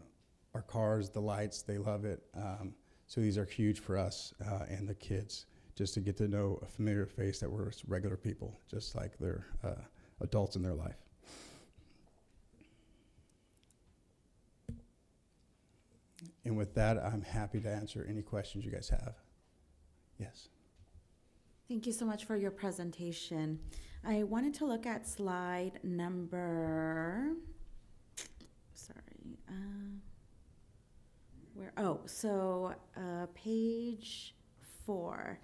Speaker 14: our cars, the lights, they love it. So these are huge for us and the kids, just to get to know a familiar face that we're regular people, just like they're adults in their life. And with that, I'm happy to answer any questions you guys have. Yes.
Speaker 4: Thank you so much for your presentation. I wanted to look at slide number, page 4.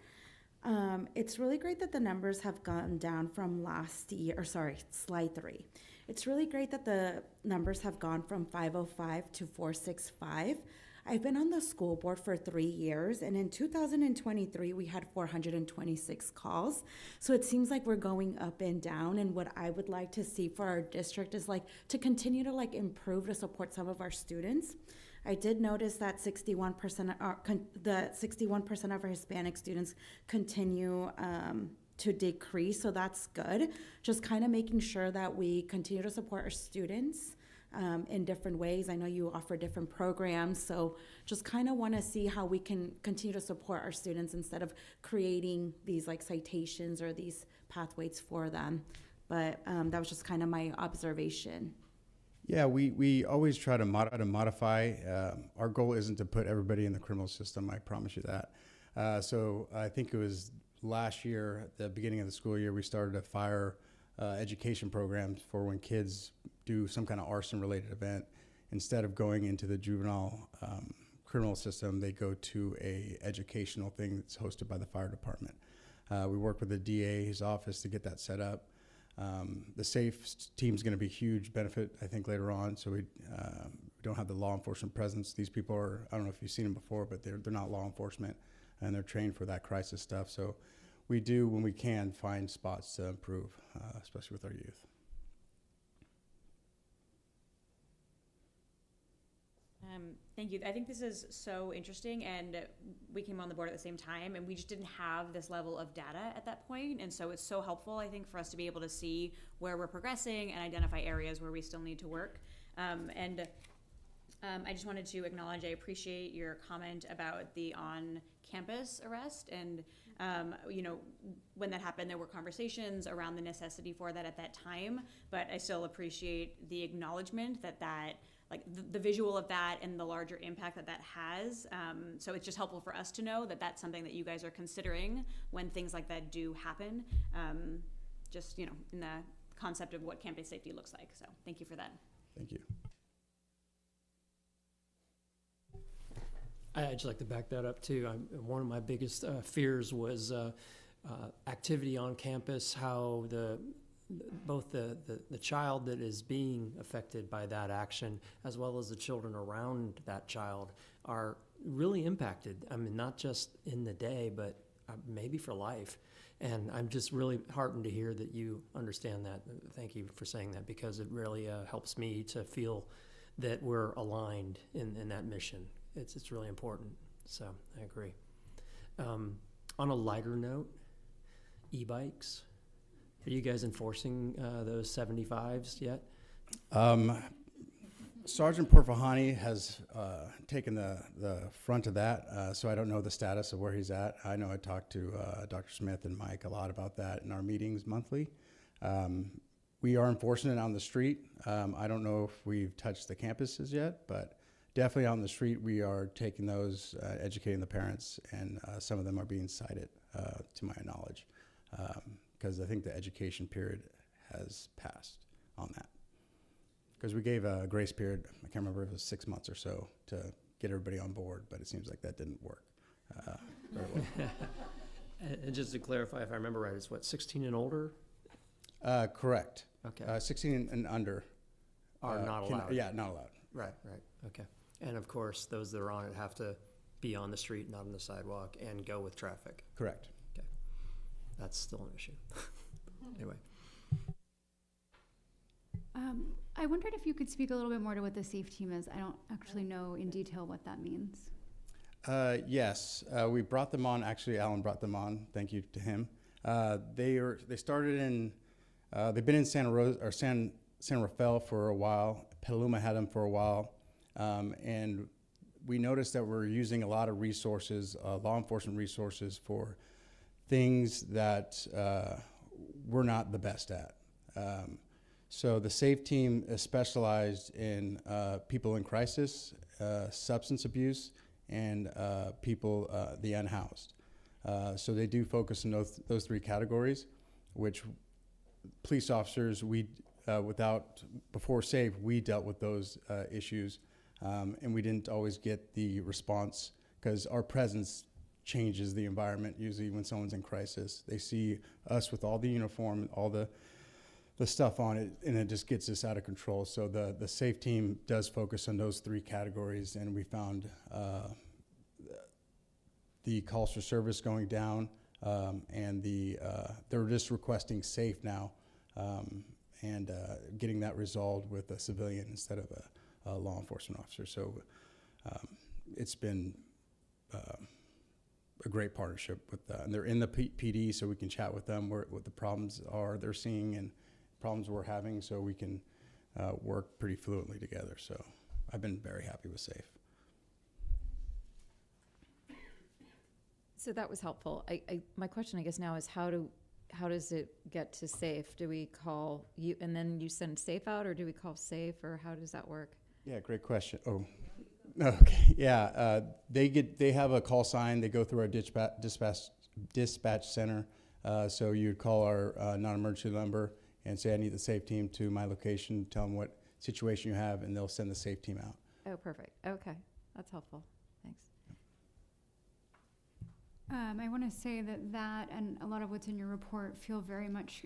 Speaker 4: It's really great that the numbers have gone down from last year, slide 3. It's really great that the numbers have gone from 505 to 465. I've been on the school board for 3 years, and in 2023, we had 426 calls. So it seems like we're going up and down, and what I would like to see for our district is to continue to improve to support some of our students. I did notice that 61% of our Hispanic students continue to decrease, so that's good. Just kind of making sure that we continue to support our students in different ways. I know you offer different programs, so just kind of want to see how we can continue to support our students instead of creating these citations or these pathways for them. But that was just kind of my observation.
Speaker 14: Yeah, we always try to modify. Our goal isn't to put everybody in the criminal system, I promise you that. So I think it was last year, at the beginning of the school year, we started a fire education program for when kids do some kind of arson-related event. Instead of going into the juvenile criminal system, they go to a educational thing that's hosted by the fire department. We work with the DA's office to get that set up. The SAFE team is going to be a huge benefit, I think, later on. So we don't have the law enforcement presence. These people are, I don't know if you've seen them before, but they're not law enforcement, and they're trained for that crisis stuff. So we do, when we can, find spots to improve, especially with our youth.
Speaker 5: Thank you. I think this is so interesting, and we came on the board at the same time, and we just didn't have this level of data at that point, and so it's so helpful, I think, for us to be able to see where we're progressing and identify areas where we still need to work. I just wanted to acknowledge, I appreciate your comment about the on-campus arrest, and when that happened, there were conversations around the necessity for that at that time, but I still appreciate the acknowledgement that like the visual of that and the larger impact that has. So it's just helpful for us to know that that's something that you guys are considering when things like that do happen, just, in the concept of what campus safety looks like. So thank you for that.
Speaker 14: Thank you.
Speaker 7: I'd just like to back that up too. One of my biggest fears was activity on campus, how both the child that is being affected by that action as well as the children around that child are really impacted. I mean, not just in the day, but maybe for life. And I'm just really heartened to hear that you understand that. Thank you for saying that, because it really helps me to feel that we're aligned in that mission. It's really important. So I agree. On a lighter note, e-bikes. Are you guys enforcing those 75s yet?
Speaker 14: Sergeant Porfahani has taken the front of that, so I don't know the status of where he's at. I know I talked to Dr. Smith and Mike a lot about that in our meetings monthly. We are enforcing it on the street. I don't know if we've touched the campuses yet, but definitely on the street we are taking those, educating the parents, and some of them are being cited, to my knowledge. Because I think the education period has passed on that. Because we gave a grace period, I can't remember if it was 6 months or so, to get everybody on board, but it seems like that didn't work very well.
Speaker 7: And just to clarify, if I remember right, it's what, 16 and older?
Speaker 14: Correct.
Speaker 7: Okay.
Speaker 14: 16 and under.
Speaker 7: Are not allowed.
Speaker 14: Yeah, not allowed.
Speaker 7: Right, okay. And of course, those that are on it have to be on the street, not on the sidewalk, and go with traffic.
Speaker 14: Correct.
Speaker 7: Okay. That's still an issue. Anyway.
Speaker 1: I wondered if you could speak a little bit more to what the SAFE team is. I don't actually know in detail what that means.
Speaker 14: Yes, we brought them on. Actually, Alan brought them on. Thank you to him. They started in. They've been in San Rafael for a while. Petaluma had them for a while, and we noticed that we're using a lot of resources, law enforcement resources, for things that we're not the best at. So the SAFE team is specialized in people in crisis, substance abuse, and people, the unhoused. So they do focus on those three categories, which police officers, before SAFE, we dealt with those issues, and we didn't always get the response, because our presence changes the environment. Usually when someone's in crisis, they see us with all the uniform, all the stuff on it, and it just gets us out of control. So the SAFE team does focus on those three categories, and we found the calls for service going down, and they're just requesting SAFE now, and getting that resolved with a civilian instead of a law enforcement officer. So it's been a great partnership with and they're in the PD, so we can chat with them what the problems are they're seeing and problems we're having, so we can work pretty fluently together. So I've been very happy with SAFE.
Speaker 3: So that was helpful. My question, I guess, now is how does it get to SAFE? Do we call you and then you send SAFE out, or do we call SAFE, or how does that work?
Speaker 14: Yeah, great question. Oh, okay. Yeah, they have a call sign. They go through our dispatch center. So you'd call our non-emergency number and say, I need the SAFE team to my location, tell them what situation you have, and they'll send the SAFE team out.
Speaker 3: Oh, perfect. Okay, that's helpful. Thanks.
Speaker 1: I want to say that and a lot of what's in your report feel very much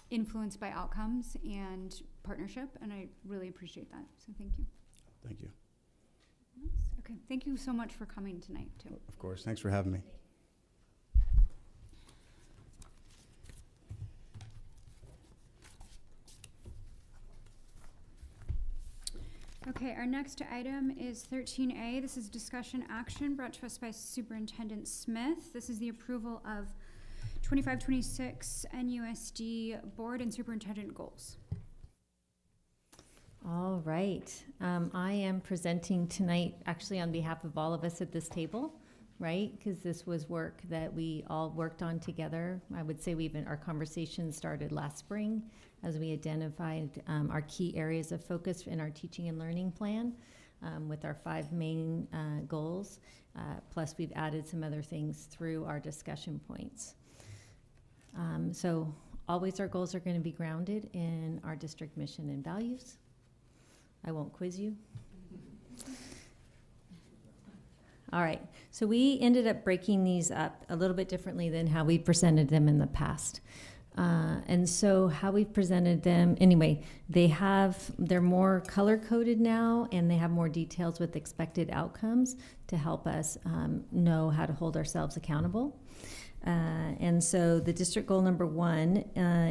Speaker 1: influenced by outcomes and partnership, and I really appreciate that. So thank you.
Speaker 14: Thank you.
Speaker 1: Okay, thank you so much for coming tonight, too.
Speaker 14: Of course. Thanks for having me.
Speaker 1: Okay, our next item is 13A. This is discussion action brought to us by Superintendent Smith. This is the approval of 25-26 NUSD board and superintendent goals.
Speaker 8: All right. I am presenting tonight actually on behalf of all of us at this table, right? Because this was work that we all worked on together. I would say our conversation started last spring as we identified our key areas of focus in our teaching and learning plan with our 5 main goals. Plus, we've added some other things through our discussion points. So always our goals are going to be grounded in our district mission and values. I won't quiz you. All right, so we ended up breaking these up a little bit differently than how we presented them in the past. And so how we presented them, anyway, they're more color-coded now, and they have more details with expected outcomes to help us know how to hold ourselves accountable. And so the district goal number 1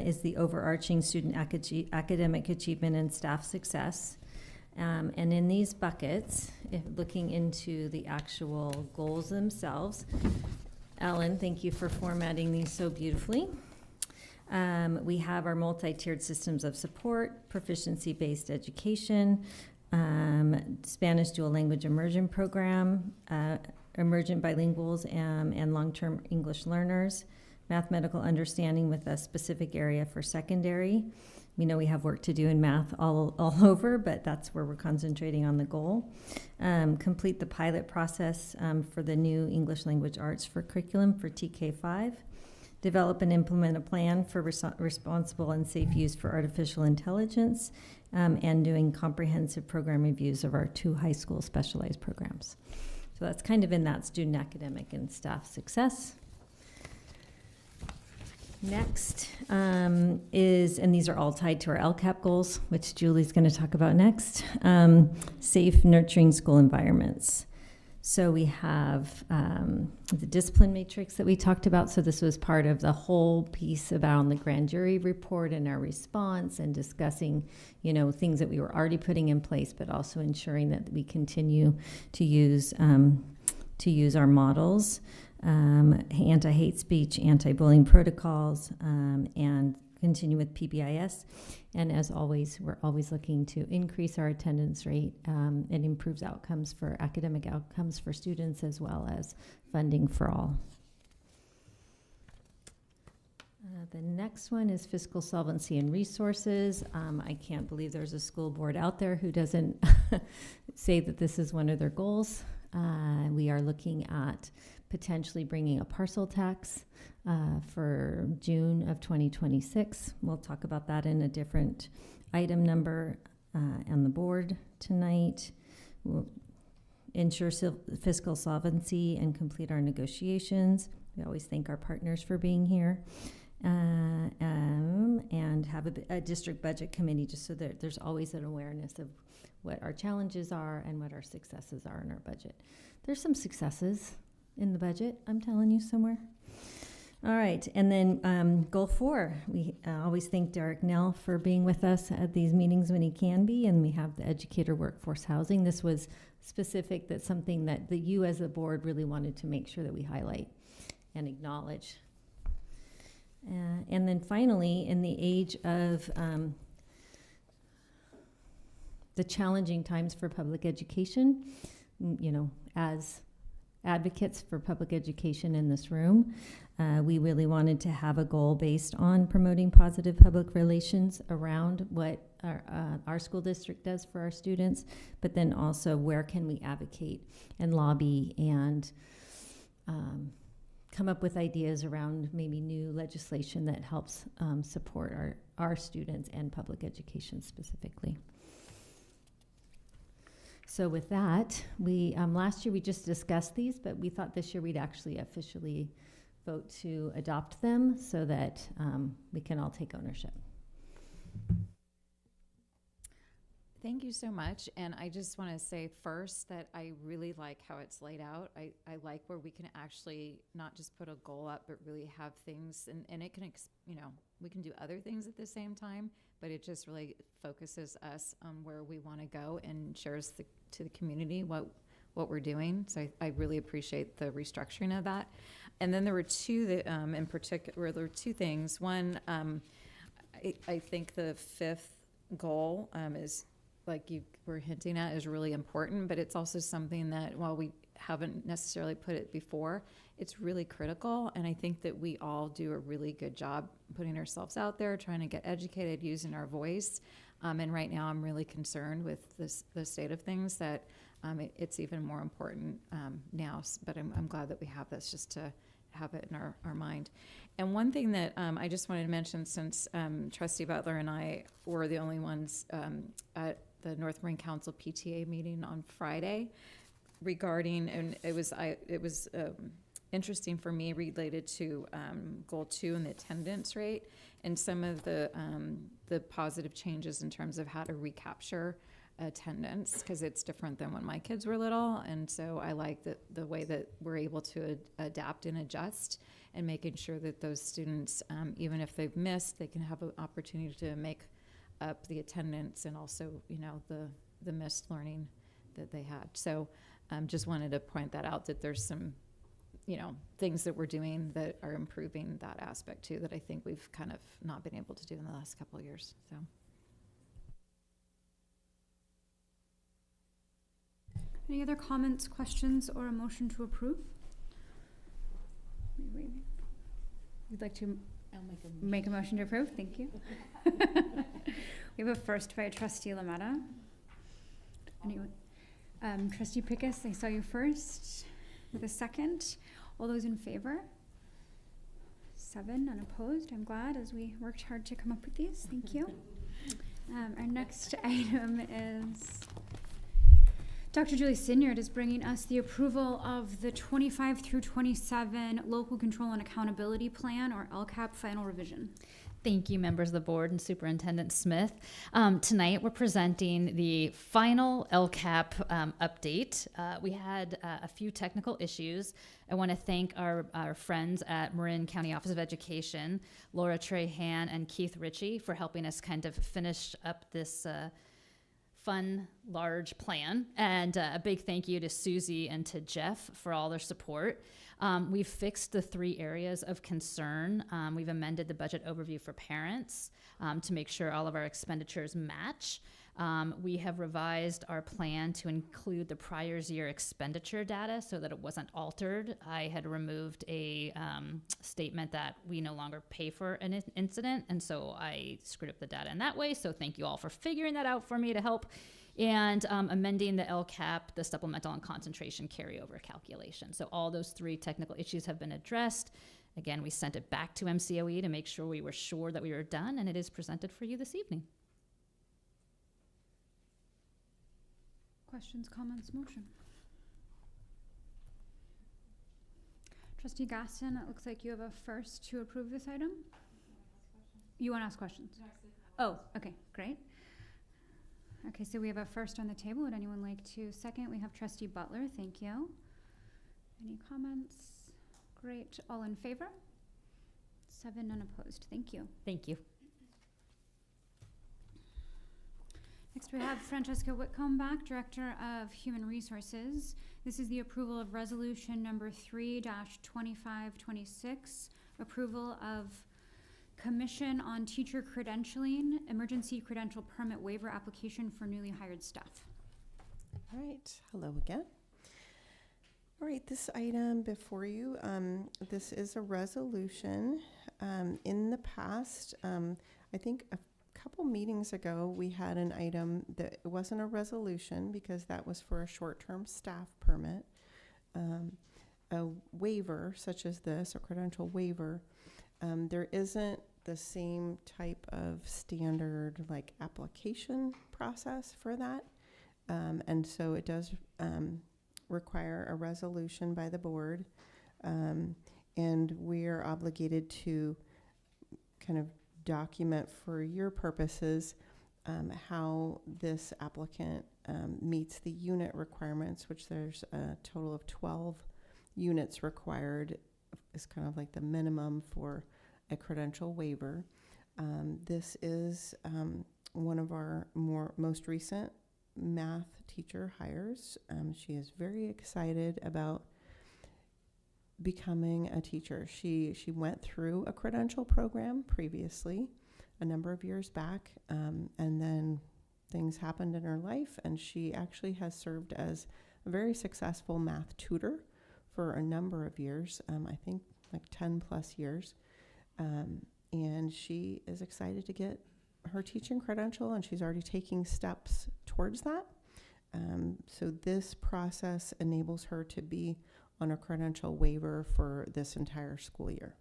Speaker 8: is the overarching student academic achievement and staff success. And in these buckets, looking into the actual goals themselves, Ellen, thank you for formatting these so beautifully. We have our multi-tiered systems of support, proficiency-based education, Spanish dual language immersion program, emergent bilinguals and long-term English learners, mathematical understanding with a specific area for secondary. We know we have work to do in math all over, but that's where we're concentrating on the goal. Complete the pilot process for the new English language arts for curriculum for TK5. Develop and implement a plan for responsible and safe use for artificial intelligence, and doing comprehensive program reviews of our 2 high school specialized programs. So that's kind of in that student academic and staff success. Next is, and these are all tied to our LCAP goals, which Julie's going to talk about next, safe, nurturing school environments. So we have the discipline matrix that we talked about. So this was part of the whole piece about the grand jury report and our response and discussing, things that we were already putting in place, but also ensuring that we continue to use our models, anti-hate speech, anti-bullying protocols, and continue with PBIS. And as always, we're always looking to increase our attendance rate. It improves outcomes for academic outcomes for students as well as funding for all. The next one is fiscal solvency and resources. I can't believe there's a school board out there who doesn't say that this is one of their goals. We are looking at potentially bringing a parcel tax for June of 2026. We'll talk about that in a different item number on the board tonight. We'll ensure fiscal solvency and complete our negotiations. We always thank our partners for being here. And have a district budget committee just so that there's always an awareness of what our challenges are and what our successes are in our budget. There's some successes in the budget, I'm telling you, somewhere. All right, and then goal 4, we always thank Derek Nell for being with us at these meetings when he can be, and we have the educator workforce housing. This was specific, that's something that you as a board really wanted to make sure that we highlight and acknowledge. And then finally, in the age of the challenging times for public education, as advocates for public education in this room, we really wanted to have a goal based on promoting positive public relations around what our school district does for our students, but then also where can we advocate and lobby and come up with ideas around maybe new legislation that helps support our students and public education specifically. So with that, we last year we just discussed these, but we thought this year we'd actually officially vote to adopt them so that we can all take ownership.
Speaker 3: Thank you so much. And I just want to say first that I really like how it's laid out. I like where we can actually not just put a goal up, but really have things, and it can, we can do other things at the same time, but it just really focuses us on where we want to go and shares to the community what we're doing. So I really appreciate the restructuring of that. And then there were two that, in particular, there were two things. One, I think the fifth goal is, like you were hinting at, is really important, but it's also something that, while we haven't necessarily put it before, it's really critical. And I think that we all do a really good job putting ourselves out there, trying to get educated, using our voice. And right now I'm really concerned with the state of things, that it's even more important now. But I'm glad that we have this, just to have it in our mind. And one thing that I just wanted to mention, since Trustee Butler and I were the only ones at the North Marin Council PTA meeting on Friday, regarding, and it was interesting for me, related to goal 2 and the attendance rate, and some of the positive changes in terms of how to recapture attendance, because it's different than when my kids were little. And so I like the way that we're able to adapt and adjust, and making sure that those students, even if they've missed, they can have an opportunity to make up the attendance, and also, the missed learning that they had. So just wanted to point that out, that there's some, things that we're doing that are improving that aspect too, that I think we've kind of not been able to do in the last couple of years. So.
Speaker 1: Any other comments, questions, or a motion to approve? You'd like to make a motion to approve? Thank you. We have a first by Trustee Lametta. Anyone? Trustee Pickus, I saw you first with a second. All those in favor? 7 unopposed. I'm glad, as we worked hard to come up with these. Thank you. Our next item is Dr. Julie Sinyard is bringing us the approval of the 25 through 27 Local Control and Accountability Plan, or LCAP, final revision.
Speaker 15: Thank you, members of the board and Superintendent Smith. Tonight, we're presenting the final LCAP update. We had a few technical issues. I want to thank our friends at Marin County Office of Education, Laura Trahan and Keith Ritchie, for helping us kind of finish up this fun, large plan. And a big thank you to Susie and to Jeff for all their support. We've fixed the 3 areas of concern. We've amended the budget overview for parents to make sure all of our expenditures match. We have revised our plan to include the prior year expenditure data so that it wasn't altered. I had removed a statement that we no longer pay for an incident, and so I screwed up the data in that way. So thank you all for figuring that out for me to help. And amending the LCAP, the supplemental and concentration carryover calculation. So all those 3 technical issues have been addressed. Again, we sent it back to MCOE to make sure we were sure that we were done, and it is presented for you this evening.
Speaker 1: Questions, comments, motion? Trustee Gaston, it looks like you have a first to approve this item. You want to ask questions? Oh, okay, great. Okay, so we have a first on the table. Would anyone like to second? We have Trustee Butler. Thank you. Any comments? Great. All in favor? 7 unopposed. Thank you.
Speaker 15: Thank you.
Speaker 1: Next, we have Francesca Whitcomb back, Director of Human Resources. This is the approval of resolution number 3-2526, approval of Commission on Teacher Credentialing, Emergency Credential Permit Waiver Application for newly hired staff.
Speaker 12: All right, hello again. All right, this item before you, this is a resolution. In the past, I think a couple meetings ago, we had an item that it wasn't a resolution because that was for a short-term staff permit. A waiver such as this, a credential waiver, there isn't the same type of standard like application process for that. And so it does require a resolution by the board. And we are obligated to kind of document for your purposes how this applicant meets the unit requirements, which there's a total of 12 units required, is kind of like the minimum for a credential waiver. This is one of our most recent math teacher hires. She is very excited about becoming a teacher. She went through a credential program previously, a number of years back, and then things happened in her life, and she actually has served as a very successful math tutor for a number of years, I think like 10 plus years, and she is excited to get her teaching credential, and she's already taking steps towards that. So this process enables her to be on a credential waiver for this entire school year.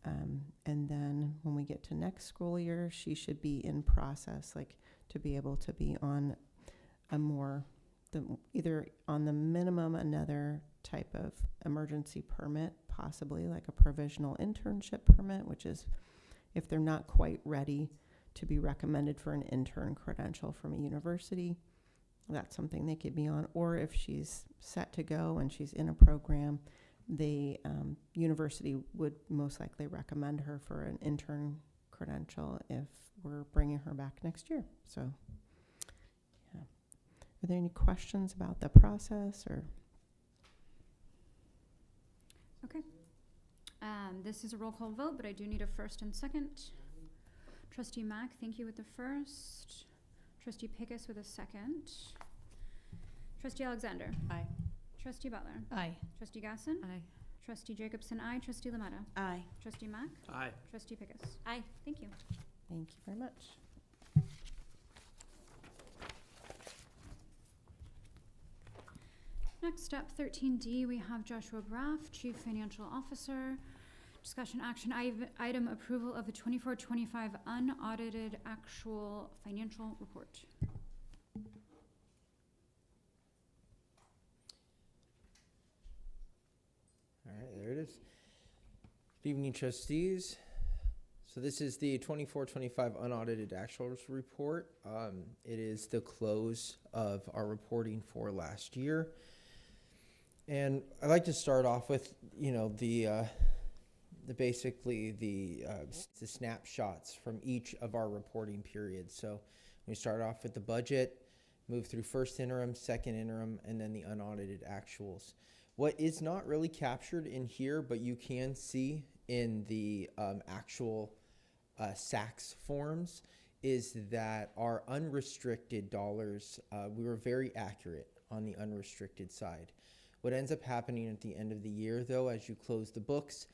Speaker 12: And then when we get to next school year, she should be in process, like to be able to be on a either on the minimum, another type of emergency permit, possibly like a provisional internship permit, which is if they're not quite ready to be recommended for an intern credential from a university, that's something they could be on. Or if she's set to go and she's in a program, the university would most likely recommend her for an intern credential if we're bringing her back next year. So, yeah. Are there any questions about the process or?
Speaker 1: Okay. This is a roll call vote, but I do need a first and second. Trustee Mack, thank you with the first. Trustee Pickus with a second. Trustee Alexander.
Speaker 5: Aye.
Speaker 1: Trustee Butler.
Speaker 6: Aye.
Speaker 1: Trustee Gasson.
Speaker 3: Aye.
Speaker 1: Trustee Jacobson, aye. Trustee Lametta.
Speaker 4: Aye.
Speaker 1: Trustee Mack.
Speaker 7: Aye.
Speaker 1: Trustee Pickus.
Speaker 2: Aye.
Speaker 1: Thank you.
Speaker 12: Thank you very much.
Speaker 1: Next up, 13D, we have Joshua Braff, Chief Financial Officer. Discussion action item approval of the 24-25 unaudited actual financial report.
Speaker 16: All right, there it is. Good evening, trustees. So this is the 24-25 unaudited actuals report. It is the close of our reporting for last year. And I'd like to start off with, the snapshots from each of our reporting periods. So we start off with the budget, move through first interim, second interim, and then the unaudited actuals. What is not really captured in here, but you can see in the actual SACS forms, is that our unrestricted dollars, we were very accurate on the unrestricted side. What ends up happening at the end of the year, though, as you close the books,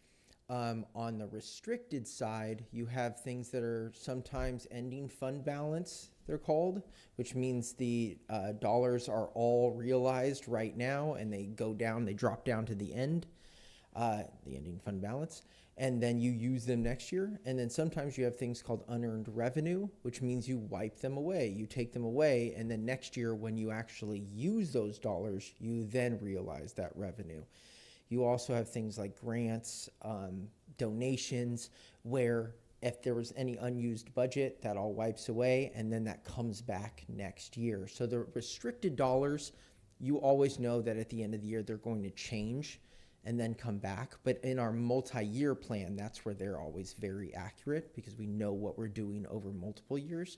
Speaker 16: on the restricted side, you have things that are sometimes ending fund balance, they're called, which means the dollars are all realized right now and they drop down to the end, the ending fund balance, and then you use them next year. And then sometimes you have things called unearned revenue, which means you wipe them away, you take them away, and then next year when you actually use those dollars, you then realize that revenue. You also have things like grants, donations, where if there was any unused budget, that all wipes away, and then that comes back next year. So the restricted dollars, you always know that at the end of the year, they're going to change and then come back. But in our multi-year plan, that's where they're always very accurate because we know what we're doing over multiple years.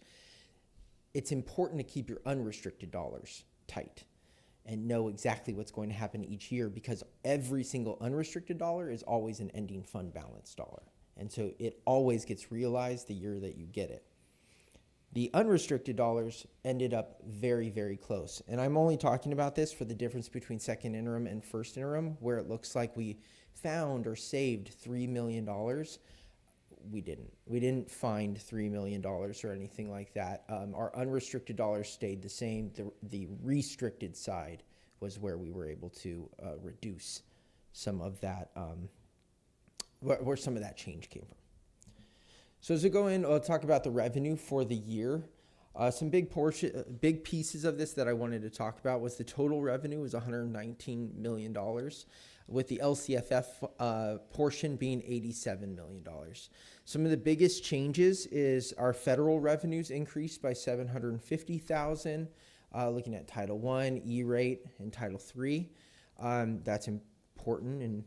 Speaker 16: It's important to keep your unrestricted dollars tight and know exactly what's going to happen each year, because every single unrestricted dollar is always an ending fund balance dollar. And so it always gets realized the year that you get it. The unrestricted dollars ended up very, very close. And I'm only talking about this for the difference between second interim and first interim, where it looks like we found or saved $3 million. We didn't find $3 million or anything like that. Our unrestricted dollars stayed the same. The restricted side was where we were able to reduce some of that, where some of that change came from. So as we go in, I'll talk about the revenue for the year. Some big pieces of this that I wanted to talk about was the total revenue was $119 million, with the LCFF portion being $87 million. Some of the biggest changes is our federal revenues increased by $750,000, looking at Title I, E-rate, and Title III. That's important in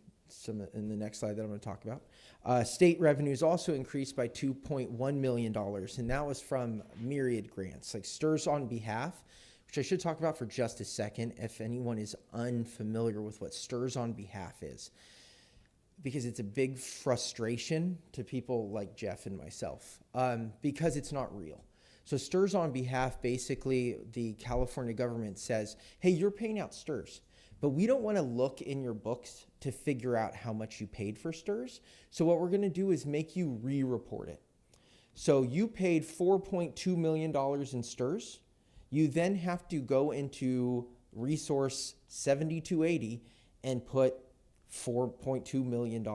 Speaker 16: the next slide that I'm going to talk about. State revenues also increased by $2.1 million, and that was from myriad grants, like STIRS on Behalf, which I should talk about for just a second if anyone is unfamiliar with what STIRS on Behalf is, because it's a big frustration to people like Jeff and myself, because it's not real. So STIRS on Behalf, basically the California government says, hey, you're paying out STIRS, but we don't want to look in your books to figure out how much you paid for STIRS. So what we're going to do is make you re-report it. So you paid $4.2 million in STIRS. You then have to go into Resource 7280 and put $4.2 million.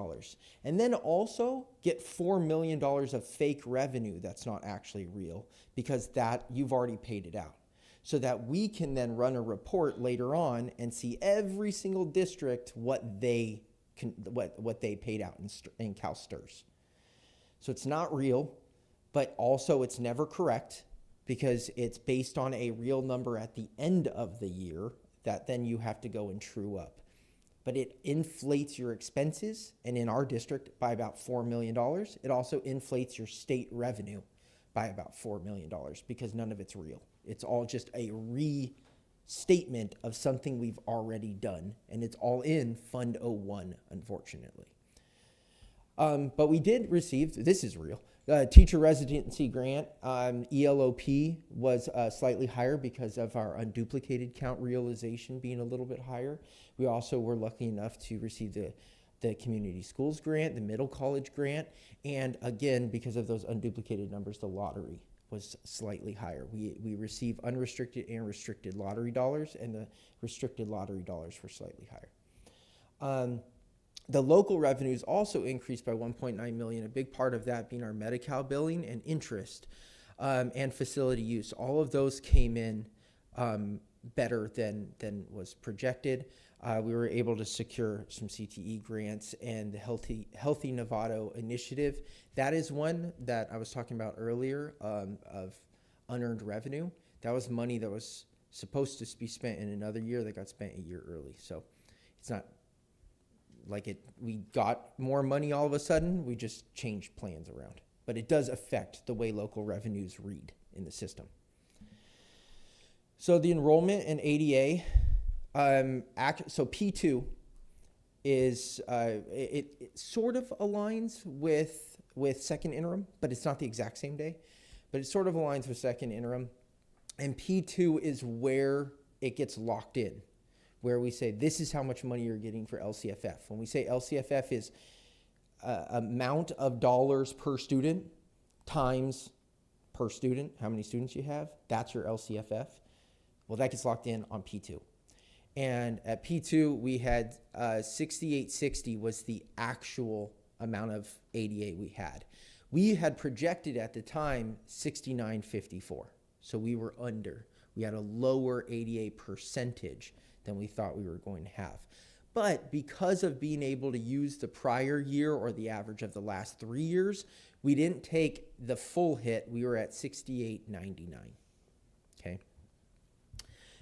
Speaker 16: And then also get $4 million of fake revenue that's not actually real, because that you've already paid it out. So that we can then run a report later on and see every single district what they paid out in Cal STIRS. So it's not real, but also it's never correct, because it's based on a real number at the end of the year that then you have to go and true up. But it inflates your expenses, and in our district by about $4 million. It also inflates your state revenue by about $4 million, because none of it's real. It's all just a restatement of something we've already done, and it's all in Fund 01, unfortunately. But we did receive, this is real, teacher residency grant. ELOP was slightly higher because of our unduplicated count realization being a little bit higher. We also were lucky enough to receive the community schools grant, the middle college grant, and again, because of those unduplicated numbers, the lottery was slightly higher. We receive unrestricted and restricted lottery dollars, and the restricted lottery dollars were slightly higher. The local revenues also increased by $1.9 million, a big part of that being our Medi-Cal billing and interest, and facility use. All of those came in better than was projected. We were able to secure some CTE grants and the Healthy Novato initiative. That is one that I was talking about earlier, of unearned revenue. That was money that was supposed to be spent in another year that got spent a year early. So it's not like we got more money all of a sudden, we just changed plans around. But it does affect the way local revenues read in the system. So the enrollment in ADA, so P2 is, it sort of aligns with second interim, but it's not the exact same day, but it sort of aligns with second interim. And P2 is where it gets locked in, where we say, this is how much money you're getting for LCFF. When we say LCFF is amount of dollars per student times per student, how many students you have, that's your LCFF. Well, that gets locked in on P2. And at P2, we had 6860 was the actual amount of ADA we had. We had projected at the time 6954, so we were under. We had a lower ADA percentage than we thought we were going to have. But because of being able to use the prior year or the average of the last 3 years, we didn't take the full hit. We were at 6899, okay?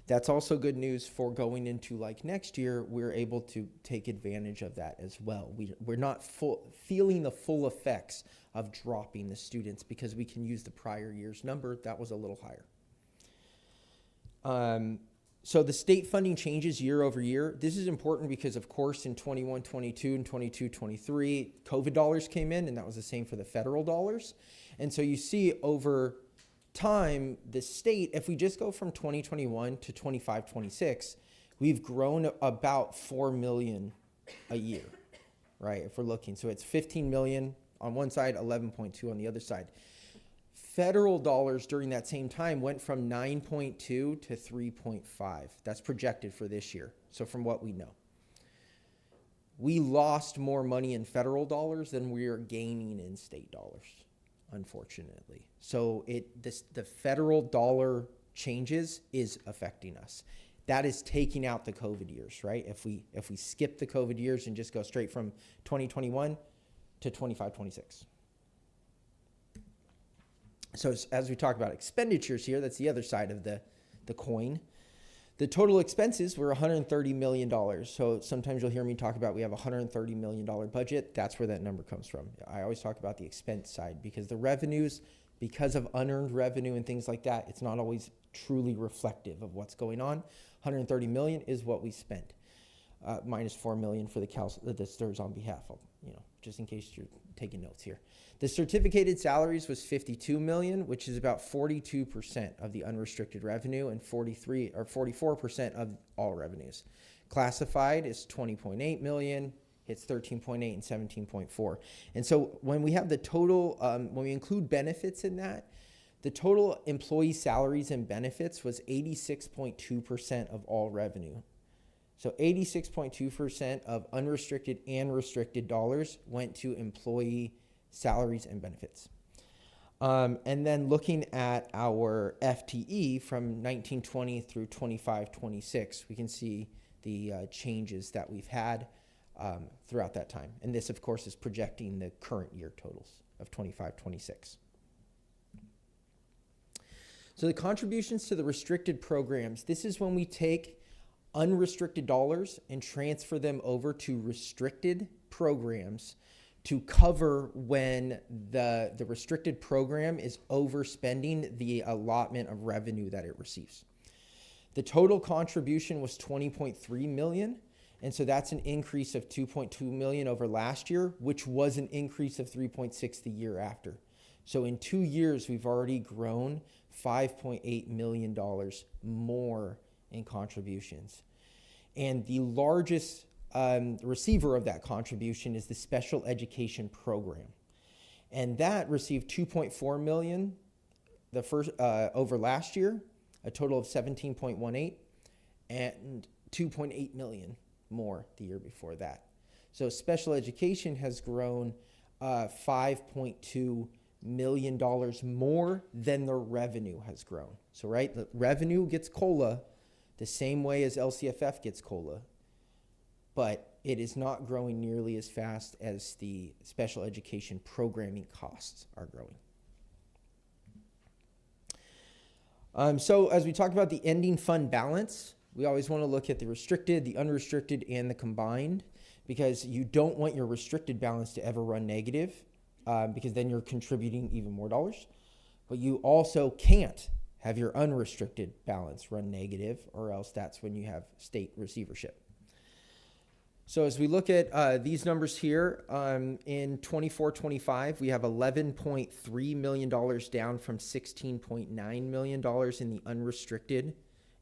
Speaker 16: That's also good news for going into like next year. We're able to take advantage of that as well. We're not feeling the full effects of dropping the students because we can use the prior year's number. That was a little higher. So the state funding changes year over year. This is important because, of course, in 21-22 and 22-23, COVID dollars came in, and that was the same for the federal dollars. And so you see over time, the state, if we just go from 2021 to 25-26, we've grown about 4 million a year, right? If we're looking, so it's 15 million on one side, 11.2 on the other side. Federal dollars during that same time went from 9.2 to 3.5. That's projected for this year. So from what we know, we lost more money in federal dollars than we are gaining in state dollars, unfortunately. So the federal dollar changes is affecting us. That is taking out the COVID years, right? If we skip the COVID years and just go straight from 2021 to 25-26. So as we talk about expenditures here, that's the other side of the coin. The total expenses were $130 million. So sometimes you'll hear me talk about we have a $130 million budget. That's where that number comes from. I always talk about the expense side because the revenues, because of unearned revenue and things like that, it's not always truly reflective of what's going on. 130 million is what we spent, minus 4 million for the STRS on behalf of, just in case you're taking notes here. The certificated salaries was 52 million, which is about 42% of the unrestricted revenue and 44% of all revenues. Classified is 20.8 million, hits 13.8 and 17.4. And so when we have the total, when we include benefits in that, the total employee salaries and benefits was 86.2% of all revenue. So 86.2% of unrestricted and restricted dollars went to employee salaries and benefits. And then looking at our FTE from 1920 through 25-26, we can see the changes that we've had throughout that time. And this, of course, is projecting the current year totals of 25-26. So the contributions to the restricted programs, this is when we take unrestricted dollars and transfer them over to restricted programs to cover when the restricted program is overspending the allotment of revenue that it receives. The total contribution was 20.3 million, and so that's an increase of 2.2 million over last year, which was an increase of 3.6 the year after. So in 2 years, we've already grown $5.8 million more in contributions. And the largest receiver of that contribution is the special education program. And that received 2.4 million the first over last year, a total of 17.18, and 2.8 million more the year before that. So special education has grown $5.2 million more than their revenue has grown. So right, the revenue gets COLA the same way as LCFF gets COLA, but it is not growing nearly as fast as the special education programming costs are growing. So as we talk about the ending fund balance, we always want to look at the restricted, the unrestricted, and the combined, because you don't want your restricted balance to ever run negative, because then you're contributing even more dollars. But you also can't have your unrestricted balance run negative, or else that's when you have state receivership. So as we look at these numbers here, in 24-25, we have $11.3 million down from $16.9 million in the unrestricted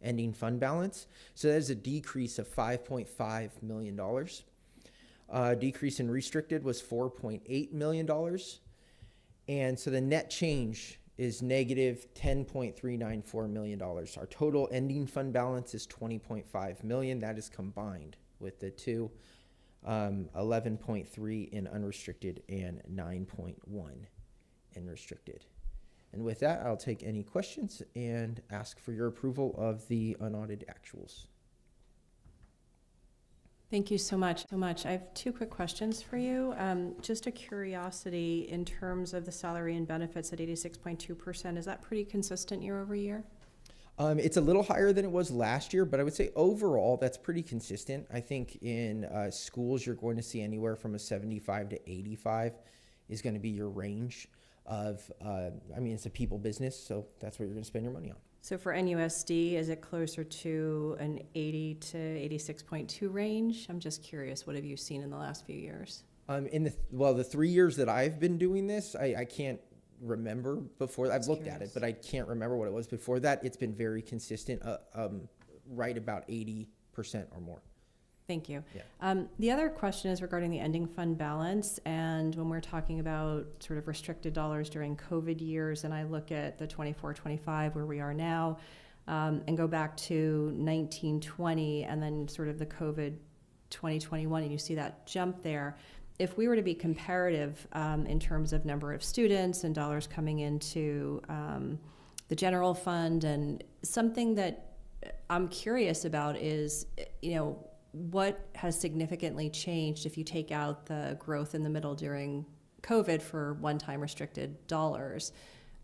Speaker 16: ending fund balance. So that is a decrease of $5.5 million. Decrease in restricted was $4.8 million. And so the net change is negative $10.394 million. Our total ending fund balance is $20.5 million. That is combined with the two, 11.3 in unrestricted and 9.1 in restricted. And with that, I'll take any questions and ask for your approval of the unaudited actuals.
Speaker 17: Thank you so much. I have two quick questions for you. Just a curiosity in terms of the salary and benefits at 86.2%, is that pretty consistent year over year?
Speaker 16: It's a little higher than it was last year, but I would say overall that's pretty consistent. I think in schools you're going to see anywhere from a 75 to 85 is going to be your range of, it's a people business, so that's what you're going to spend your money on.
Speaker 17: So for NUSD, is it closer to an 80 to 86.2 range? I'm just curious, what have you seen in the last few years?
Speaker 16: The 3 years that I've been doing this, I can't remember before. I've looked at it, but I can't remember what it was before that. It's been very consistent, right about 80% or more.
Speaker 17: Thank you.
Speaker 16: Yeah.
Speaker 17: The other question is regarding the ending fund balance, and when we're talking about sort of restricted dollars during COVID years, and I look at the 24-25 where we are now, and go back to 1920 and then sort of the COVID 2021, and you see that jump there. If we were to be comparative in terms of number of students and dollars coming into the general fund, and something that I'm curious about is, what has significantly changed if you take out the growth in the middle during COVID for one-time restricted dollars?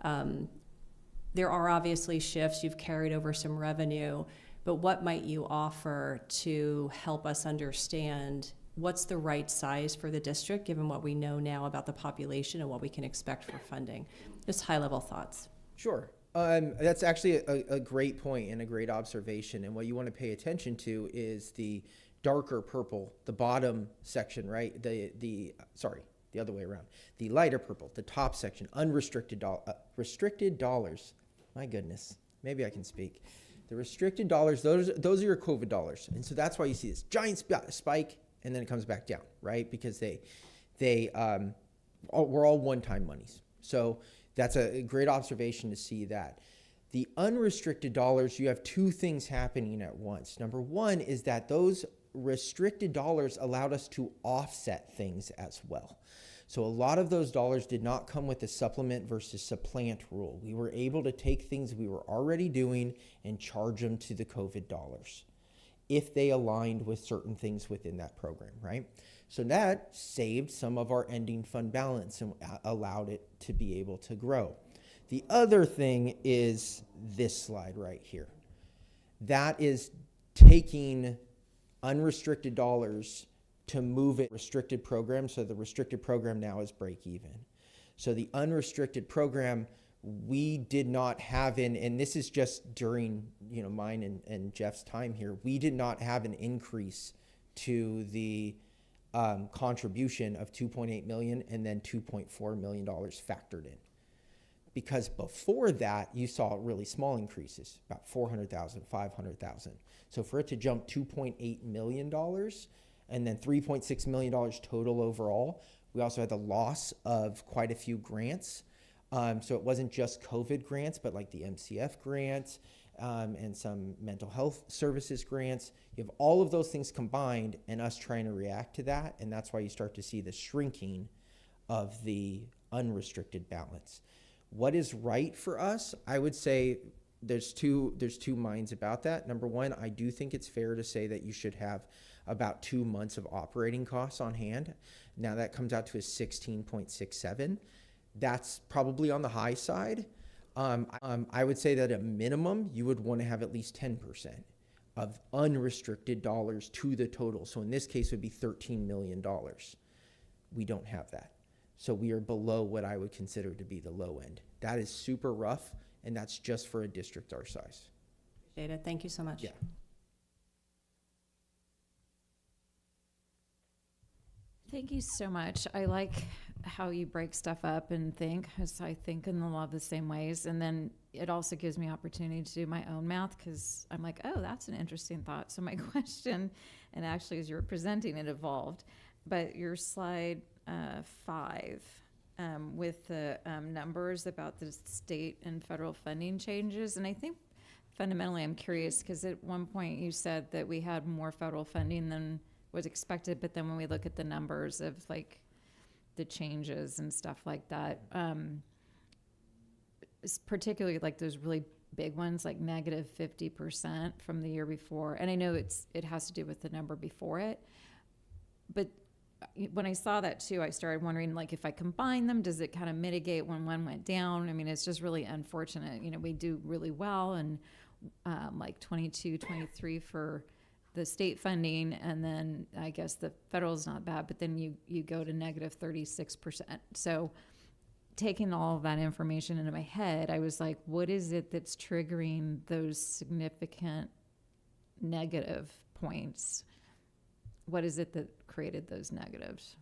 Speaker 17: There are obviously shifts, you've carried over some revenue, but what might you offer to help us understand what's the right size for the district, given what we know now about the population and what we can expect for funding? Just high-level thoughts.
Speaker 16: Sure. That's actually a great point and a great observation. And what you want to pay attention to is the darker purple, the bottom section, right? The other way around. The lighter purple, the top section, unrestricted restricted dollars. My goodness, maybe I can speak. The restricted dollars, those are your COVID dollars. And so that's why you see this giant spike and then it comes back down, right? Because we're all one-time monies. So that's a great observation to see that. The unrestricted dollars, you have two things happening at once. Number one is that those restricted dollars allowed us to offset things as well. So a lot of those dollars did not come with the supplement versus supplant rule. We were able to take things we were already doing and charge them to the COVID dollars if they aligned with certain things within that program, right? So that saved some of our ending fund balance and allowed it to be able to grow. The other thing is this slide right here. That is taking unrestricted dollars to move it restricted program. So the restricted program now is break even. So the unrestricted program, we did not have and this is just during mine and Jeff's time here, we did not have an increase to the contribution of $2.8 million and then $2.4 million factored in. Because before that, you saw really small increases, about $400,000, $500,000. So for it to jump $2.8 million and then $3.6 million total overall, we also had the loss of quite a few grants. So it wasn't just COVID grants, but like the MCF grants and some mental health services grants. You have all of those things combined and us trying to react to that. And that's why you start to see the shrinking of the unrestricted balance. What is right for us? I would say there's two minds about that. Number one, I do think it's fair to say that you should have about 2 months of operating costs on hand. Now that comes out to a 16.67. That's probably on the high side. I would say that at minimum, you would want to have at least 10% of unrestricted dollars to the total. So in this case, it would be $13 million. We don't have that. So we are below what I would consider to be the low end. That is super rough, and that's just for a district our size.
Speaker 17: Appreciate it. Thank you so much.
Speaker 16: Yeah.
Speaker 3: Thank you so much. I like how you break stuff up and think, because I think in a lot of the same ways. And then it also gives me opportunity to do my own math, because I'm like, oh, that's an interesting thought. So my question, and actually as you were presenting, it evolved. But your slide 5 with the numbers about the state and federal funding changes. And I think fundamentally I'm curious, because at one point you said that we had more federal funding than was expected, but then when we look at the numbers of like the changes and stuff like that, particularly like those really big ones, like negative 50% from the year before. And I know it has to do with the number before it, but when I saw that too, I started wondering, like, if I combine them, does it kind of mitigate when one went down? I mean, it's just really unfortunate. We do really well and like 22, 23 for the state funding, and then I guess the federal is not bad, but then you go to negative 36%. So taking all of that information into my head, I was like, what is it that's triggering those significant negative points? What is it that created those negatives?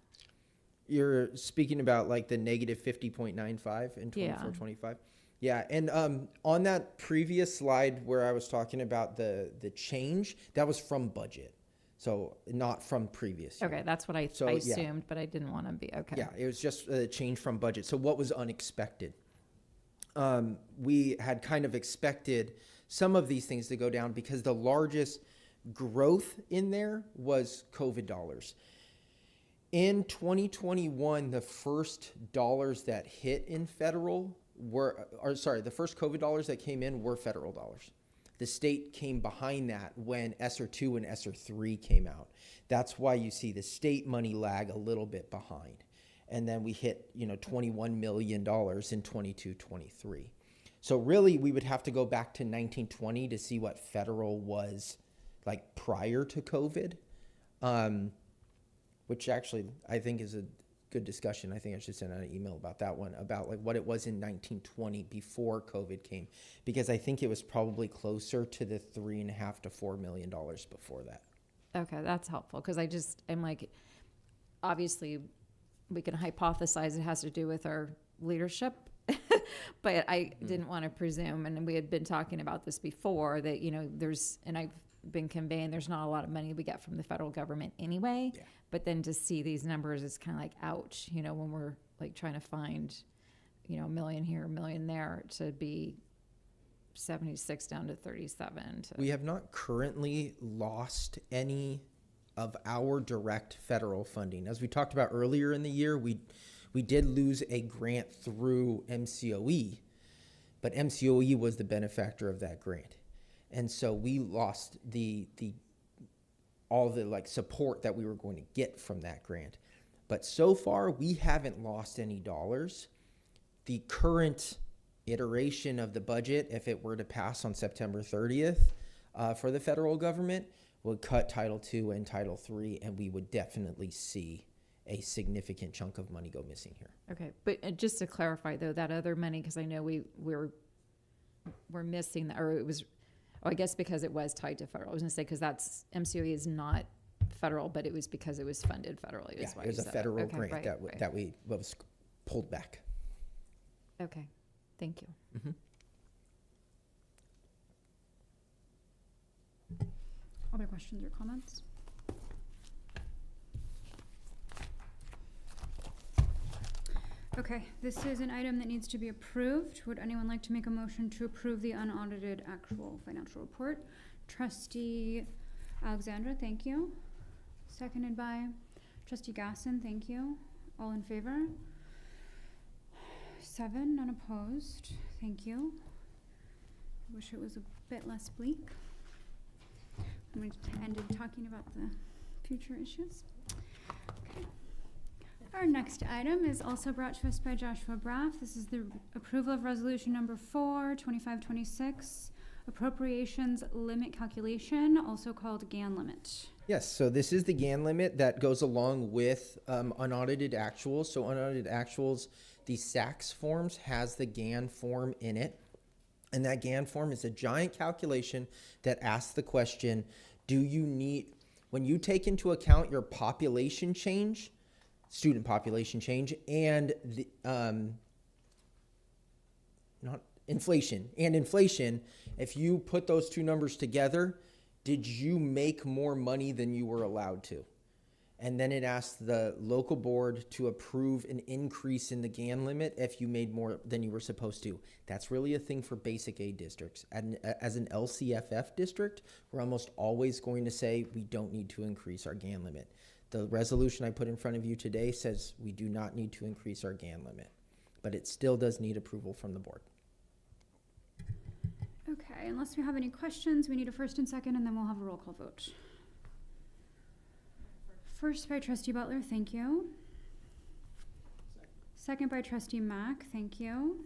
Speaker 16: You're speaking about like the negative 50.95 in 24-25? Yeah, and on that previous slide where I was talking about the change, that was from budget, so not from previous year.
Speaker 3: Okay, that's what I assumed, yeah. But I didn't want to be, okay.
Speaker 16: Yeah, it was just a change from budget. So what was unexpected? We had kind of expected some of these things to go down because the largest growth in there was COVID dollars. In 2021, the first dollars that hit in federal the first COVID dollars that came in were federal dollars. The state came behind that when ESSER 2 and ESSER 3 came out. That's why you see the state money lag a little bit behind. and then we hit, $21 million in 22-23. So really, we would have to go back to 1920 to see what federal was like prior to COVID, which actually I think is a good discussion. I think I should send out an email about that one, about like what it was in 1920 before COVID came, because I think it was probably closer to the $3.5 to $4 million before that.
Speaker 3: Okay, that's helpful, because I'm like, obviously, we can hypothesize it has to do with our leadership, but I didn't want to presume, and we had been talking about this before, that, and I've been conveying there's not a lot of money we get from the federal government anyway, but then to see these numbers, it's kind of like, ouch, when we're like trying to find, $1 million here, $1 million there, to be 76 down to 37.
Speaker 16: We have not currently lost any of our direct federal funding. As we talked about earlier in the year, we did lose a grant through MCOE, but MCOE was the benefactor of that grant. And so we lost all the like support that we were going to get from that grant. But so far, we haven't lost any dollars. The current iteration of the budget, if it were to pass on September 30th for the federal government, would cut Title II and Title III, and we would definitely see a significant chunk of money go missing here.
Speaker 3: Okay, but just to clarify though, that other money, because I know we're missing that, or it was, I guess because it was tied to federal. I was going to say, because that's MCOE is not federal, but it was because it was funded federally.
Speaker 16: Yeah, it was a federal grant that was pulled back.
Speaker 3: Okay, thank you.
Speaker 16: Mm-hmm.
Speaker 1: Other questions or comments? Okay, this is an item that needs to be approved. Would anyone like to make a motion to approve the unaudited actual financial report? Trustee Alexandra, thank you. Seconded by Trustee Gasson, thank you. All in favor? 7, none opposed. Thank you. I wish it was a bit less bleak. We ended talking about the future issues. Okay. Our next item is also brought to us by Joshua Braff. This is the approval of resolution number 4, 2526, appropriations limit calculation, also called GAN limit.
Speaker 16: Yes, so this is the GAN limit that goes along with unaudited actuals. So unaudited actuals, the SACS forms has the GAN form in it. And that GAN form is a giant calculation that asks the question, do you need, when you take into account your population change, student population change, and the, not inflation, if you put those two numbers together, did you make more money than you were allowed to? And then it asks the local board to approve an increase in the GAN limit if you made more than you were supposed to. That's really a thing for basic aid districts. And as an LCFF district, we're almost always going to say we don't need to increase our GAN limit. The resolution I put in front of you today says we do not need to increase our GAN limit, but it still does need approval from the board.
Speaker 1: Okay, unless we have any questions, we need a first and second, and then we'll have a roll call vote. First by Trustee Butler, thank you. Second by Trustee Mack, thank you.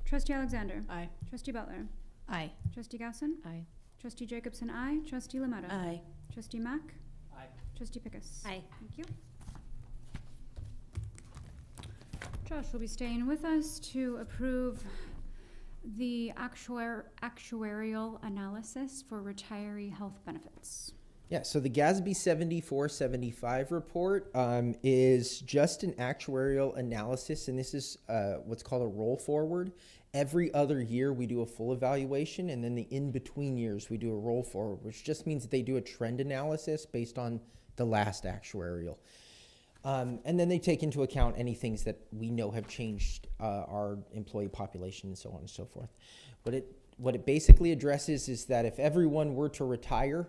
Speaker 1: Trustee Alexander.
Speaker 17: Aye.
Speaker 1: Trustee Butler.
Speaker 6: Aye.
Speaker 1: Trustee Gasson.
Speaker 3: Aye.
Speaker 1: Trustee Jacobson, aye. Trustee Lametta.
Speaker 4: Aye.
Speaker 1: Trustee Mack.
Speaker 7: Aye.
Speaker 1: Trustee Pickus.
Speaker 2: Aye.
Speaker 1: Thank you. Josh will be staying with us to approve the actuarial analysis for retiree health benefits.
Speaker 16: Yeah, so the GASB 7475 report is just an actuarial analysis, and this is what's called a roll forward. Every other year we do a full evaluation, and then the in-between years we do a roll forward, which just means that they do a trend analysis based on the last actuarial. And then they take into account any things that we know have changed our employee population and so on and so forth. What it basically addresses is that if everyone were to retire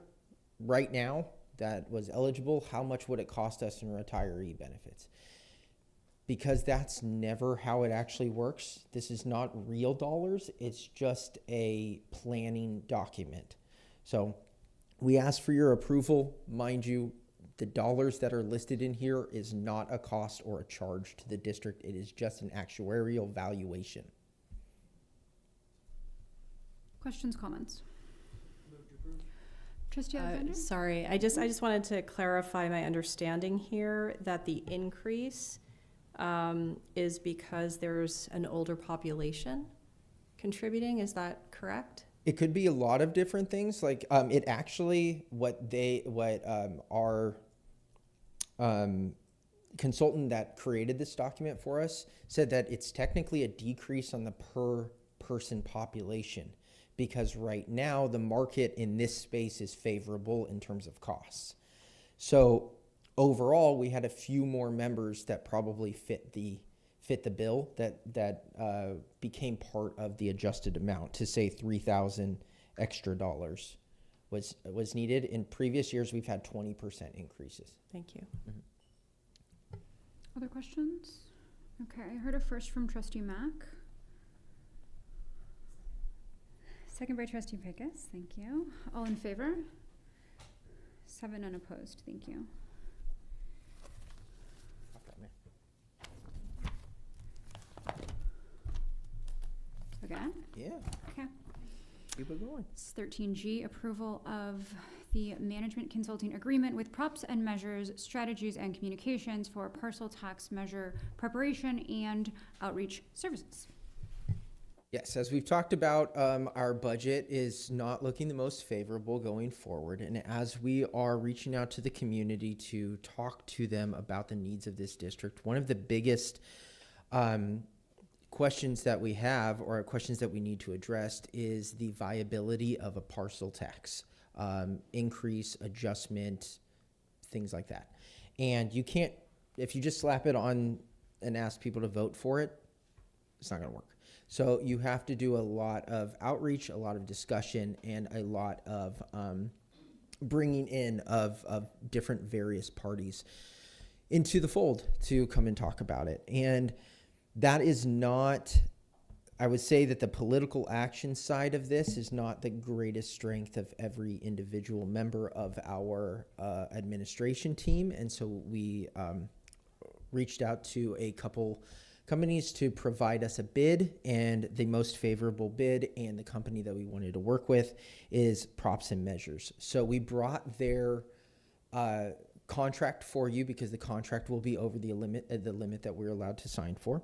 Speaker 16: right now that was eligible, how much would it cost us in retiree benefits? Because that's never how it actually works. This is not real dollars. It's just a planning document. So we ask for your approval. Mind you, the dollars that are listed in here is not a cost or a charge to the district. It is just an actuarial valuation.
Speaker 1: Questions, comments? Trustee Alexander?
Speaker 17: Sorry, I just wanted to clarify my understanding here that the increase is because there's an older population contributing. Is that correct?
Speaker 16: It could be a lot of different things. Like it actually, our consultant that created this document for us said that it's technically a decrease on the per person population, because right now the market in this space is favorable in terms of costs. So overall, we had a few more members that probably fit the bill that became part of the adjusted amount. To say $3,000 extra dollars was needed. In previous years, we've had 20% increases.
Speaker 17: Thank you.
Speaker 16: Mm-hmm.
Speaker 1: Other questions? Okay, I heard a first from Trustee Mack. Second by Trustee Pecos, thank you. All in favor? 7 unopposed, thank you. Again?
Speaker 16: Yeah.
Speaker 1: Okay.
Speaker 16: Keep it going.
Speaker 1: It's 13G, approval of the management consulting agreement with props and measures, strategies and communications for parcel tax measure preparation and outreach services.
Speaker 16: Yes, as we've talked about, our budget is not looking the most favorable going forward. And as we are reaching out to the community to talk to them about the needs of this district, one of the biggest questions that we have, or questions that we need to address, is the viability of a parcel tax, increase, adjustment, things like that. And you can't, if you just slap it on and ask people to vote for it, it's not going to work. So you have to do a lot of outreach, a lot of discussion, and a lot of bringing in of different various parties into the fold to come and talk about it. And that is not, I would say that the political action side of this is not the greatest strength of every individual member of our administration team. And so we reached out to a couple companies to provide us a bid, and the most favorable bid and the company that we wanted to work with is Props and Measures. So we brought their contract for you, because the contract will be over the limit that we're allowed to sign for.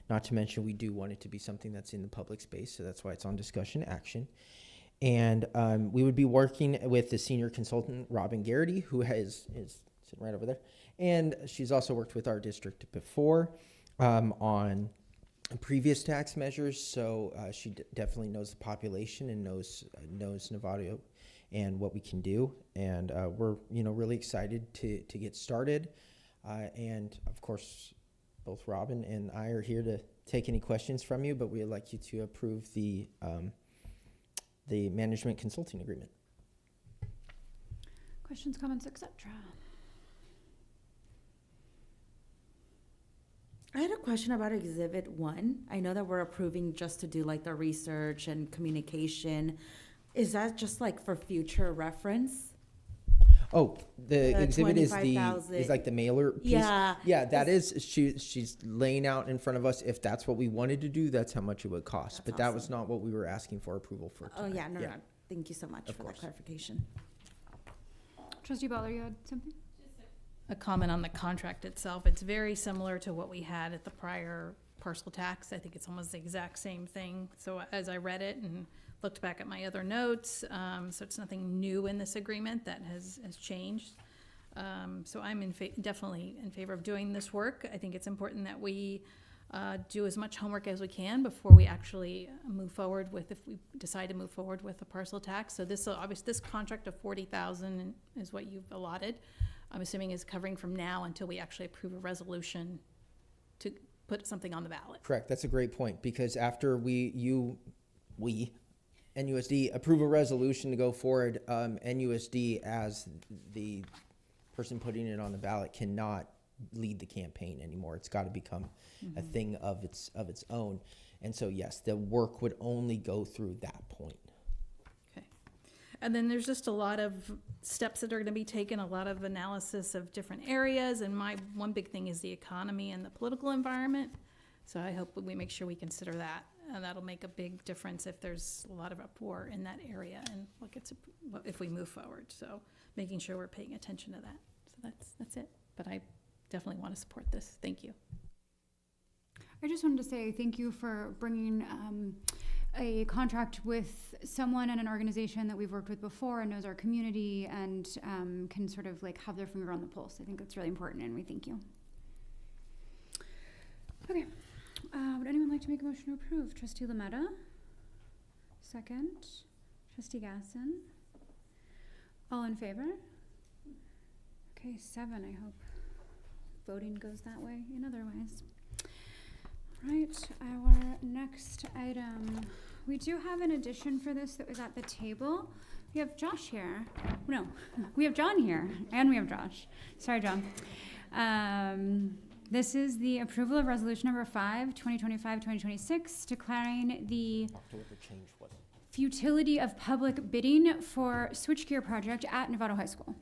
Speaker 16: Not to mention, we do want it to be something that's in the public space, so that's why it's on discussion action. And we would be working with the senior consultant, Robin Garrity, who is sitting right over there, and she's also worked with our district before on previous tax measures, so she definitely knows the population and knows Novato and what we can do. And we're really excited to get started. And of course, both Robin and I are here to take any questions from you, but we'd like you to approve the management consulting agreement.
Speaker 1: Questions, comments, etc.
Speaker 4: I had a question about Exhibit 1. I know that we're approving just to do like the research and communication. Is that just like for future reference?
Speaker 16: Oh, the exhibit is
Speaker 4: $25,000.
Speaker 16: like the mailer piece. Yeah, that is, she's laying out in front of us. If that's what we wanted to do, that's how much it would cost. But that was not what we were asking for approval for tonight.
Speaker 4: Oh, yeah, no. Thank you so much for that clarification.
Speaker 1: Trustee Butler, you had something?
Speaker 6: A comment on the contract itself. It's very similar to what we had at the prior parcel tax. I think it's almost the exact same thing. So as I read it and looked back at my other notes, so it's nothing new in this agreement that has changed. So I'm definitely in favor of doing this work. I think it's important that we do as much homework as we can before we actually move forward with, if we decide to move forward with a parcel tax. So this contract of $40,000 is what you've allotted. I'm assuming is covering from now until we actually approve a resolution to put something on the ballot.
Speaker 16: Correct. That's a great point, because after we NUSD approve a resolution to go forward, NUSD as the person putting it on the ballot cannot lead the campaign anymore. It's got to become a thing of its own. And so yes, the work would only go through that point.
Speaker 6: And then there's just a lot of steps that are gonna be taken, a lot of analysis of different areas, and my one big thing is the economy and the political environment. So I hope we make sure we consider that, and that'll make a big difference if there's a lot of uproar in that area and if we move forward. So making sure we're paying attention to that. So that's it. But I definitely want to support this. Thank you.
Speaker 1: I just wanted to say thank you for bringing a contract with someone and an organization that we've worked with before and knows our community and can sort of like have their finger on the pulse. I think that's really important, and we thank you. Okay. Would anyone like to make a motion to approve? Trustee Lametta? Second. Trustee Gasson? All in favor? Okay, 7, I hope. Voting goes that way in other ways. Right, our next item. We do have an addition for this that was at the table. We have Josh here. No, we have John here, and we have Josh. Sorry, John. This is the approval of resolution number 5, 2025-2026, declaring the futility of public bidding for switchgear project at Novato High School.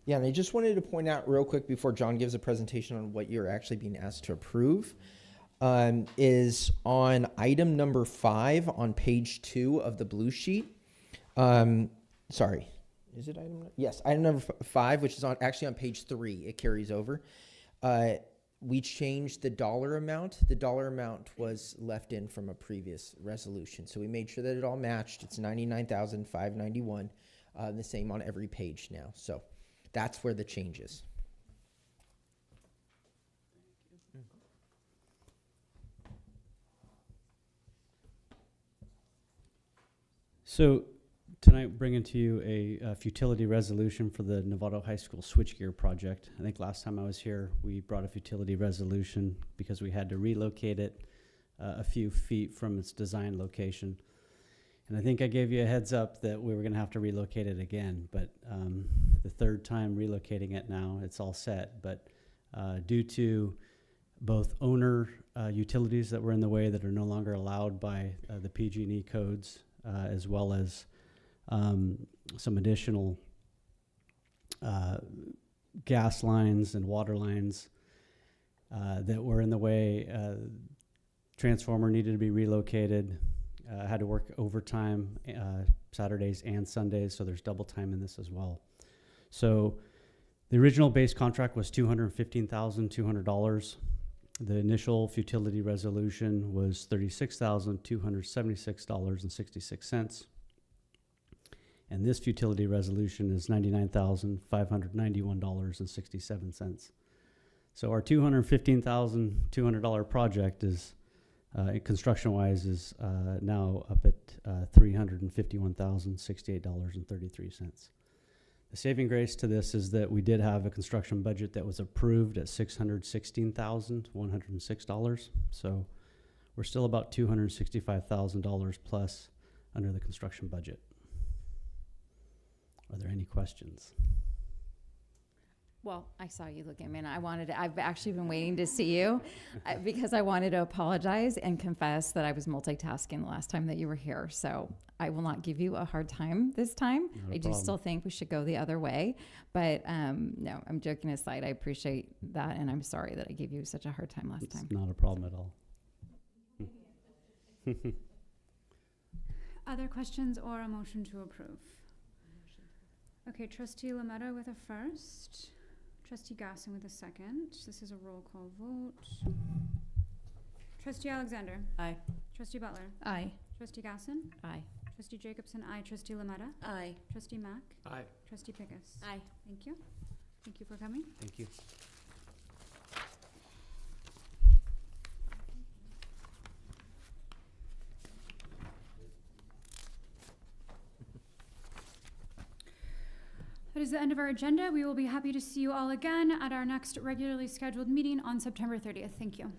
Speaker 16: Yeah, and I just wanted to point out real quick before John gives a presentation on what you're actually being asked to approve, is on item number 5 on page 2 of the blue sheet. Sorry, is it item? Yes, item number 5, which is actually on page 3. It carries over. We changed the dollar amount. The dollar amount was left in from a previous resolution, so we made sure that it all matched. It's $99,591, the same on every page now. So that's where the change is.
Speaker 18: So tonight, bringing to you a futility resolution for the Novato High School switchgear project. I think last time I was here, we brought a futility resolution because we had to relocate it a few feet from its design location. And I think I gave you a heads up that we were going to have to relocate it again, but the third time relocating it now, it's all set. But due to both owner utilities that were in the way that are no longer allowed by the PG&E codes, as well as some additional gas lines and water lines that were in the way. Transformer needed to be relocated. Had to work overtime Saturdays and Sundays, so there's double time in this as well. So the original base contract was $215,200. The initial futility resolution was $36,276.66. And this futility resolution is $99,591.67. So our $215,200 project is, construction-wise, is now up at $351,068.33. The saving grace to this is that we did have a construction budget that was approved at $616,106. So we're still about $265,000 plus under the construction budget. Are there any questions?
Speaker 3: Well, I saw you looking at me, and I've actually been waiting to see you because I wanted to apologize and confess that I was multitasking the last time that you were here. So I will not give you a hard time this time. I do still think we should go the other way. But no, I'm joking aside. I appreciate that, and I'm sorry that I gave you such a hard time last time.
Speaker 18: It's not a problem at all.
Speaker 1: Other questions or a motion to approve? Okay, Trustee Lametta with a first. Trustee Gasson with a second. This is a roll call vote. Trustee Alexander?
Speaker 17: Aye.
Speaker 1: Trustee Butler?
Speaker 6: Aye.
Speaker 1: Trustee Gasson?
Speaker 3: Aye.
Speaker 1: Trustee Jacobson? Aye. Trustee Lametta?
Speaker 17: Aye.
Speaker 1: Trustee Mack?
Speaker 7: Aye.
Speaker 1: Trustee Pickus?
Speaker 17: Aye.
Speaker 1: Thank you. Thank you for coming.
Speaker 18: Thank you.
Speaker 1: That is the end of our agenda. We will be happy to see you all again at our next regularly scheduled meeting on September 30th. Thank you.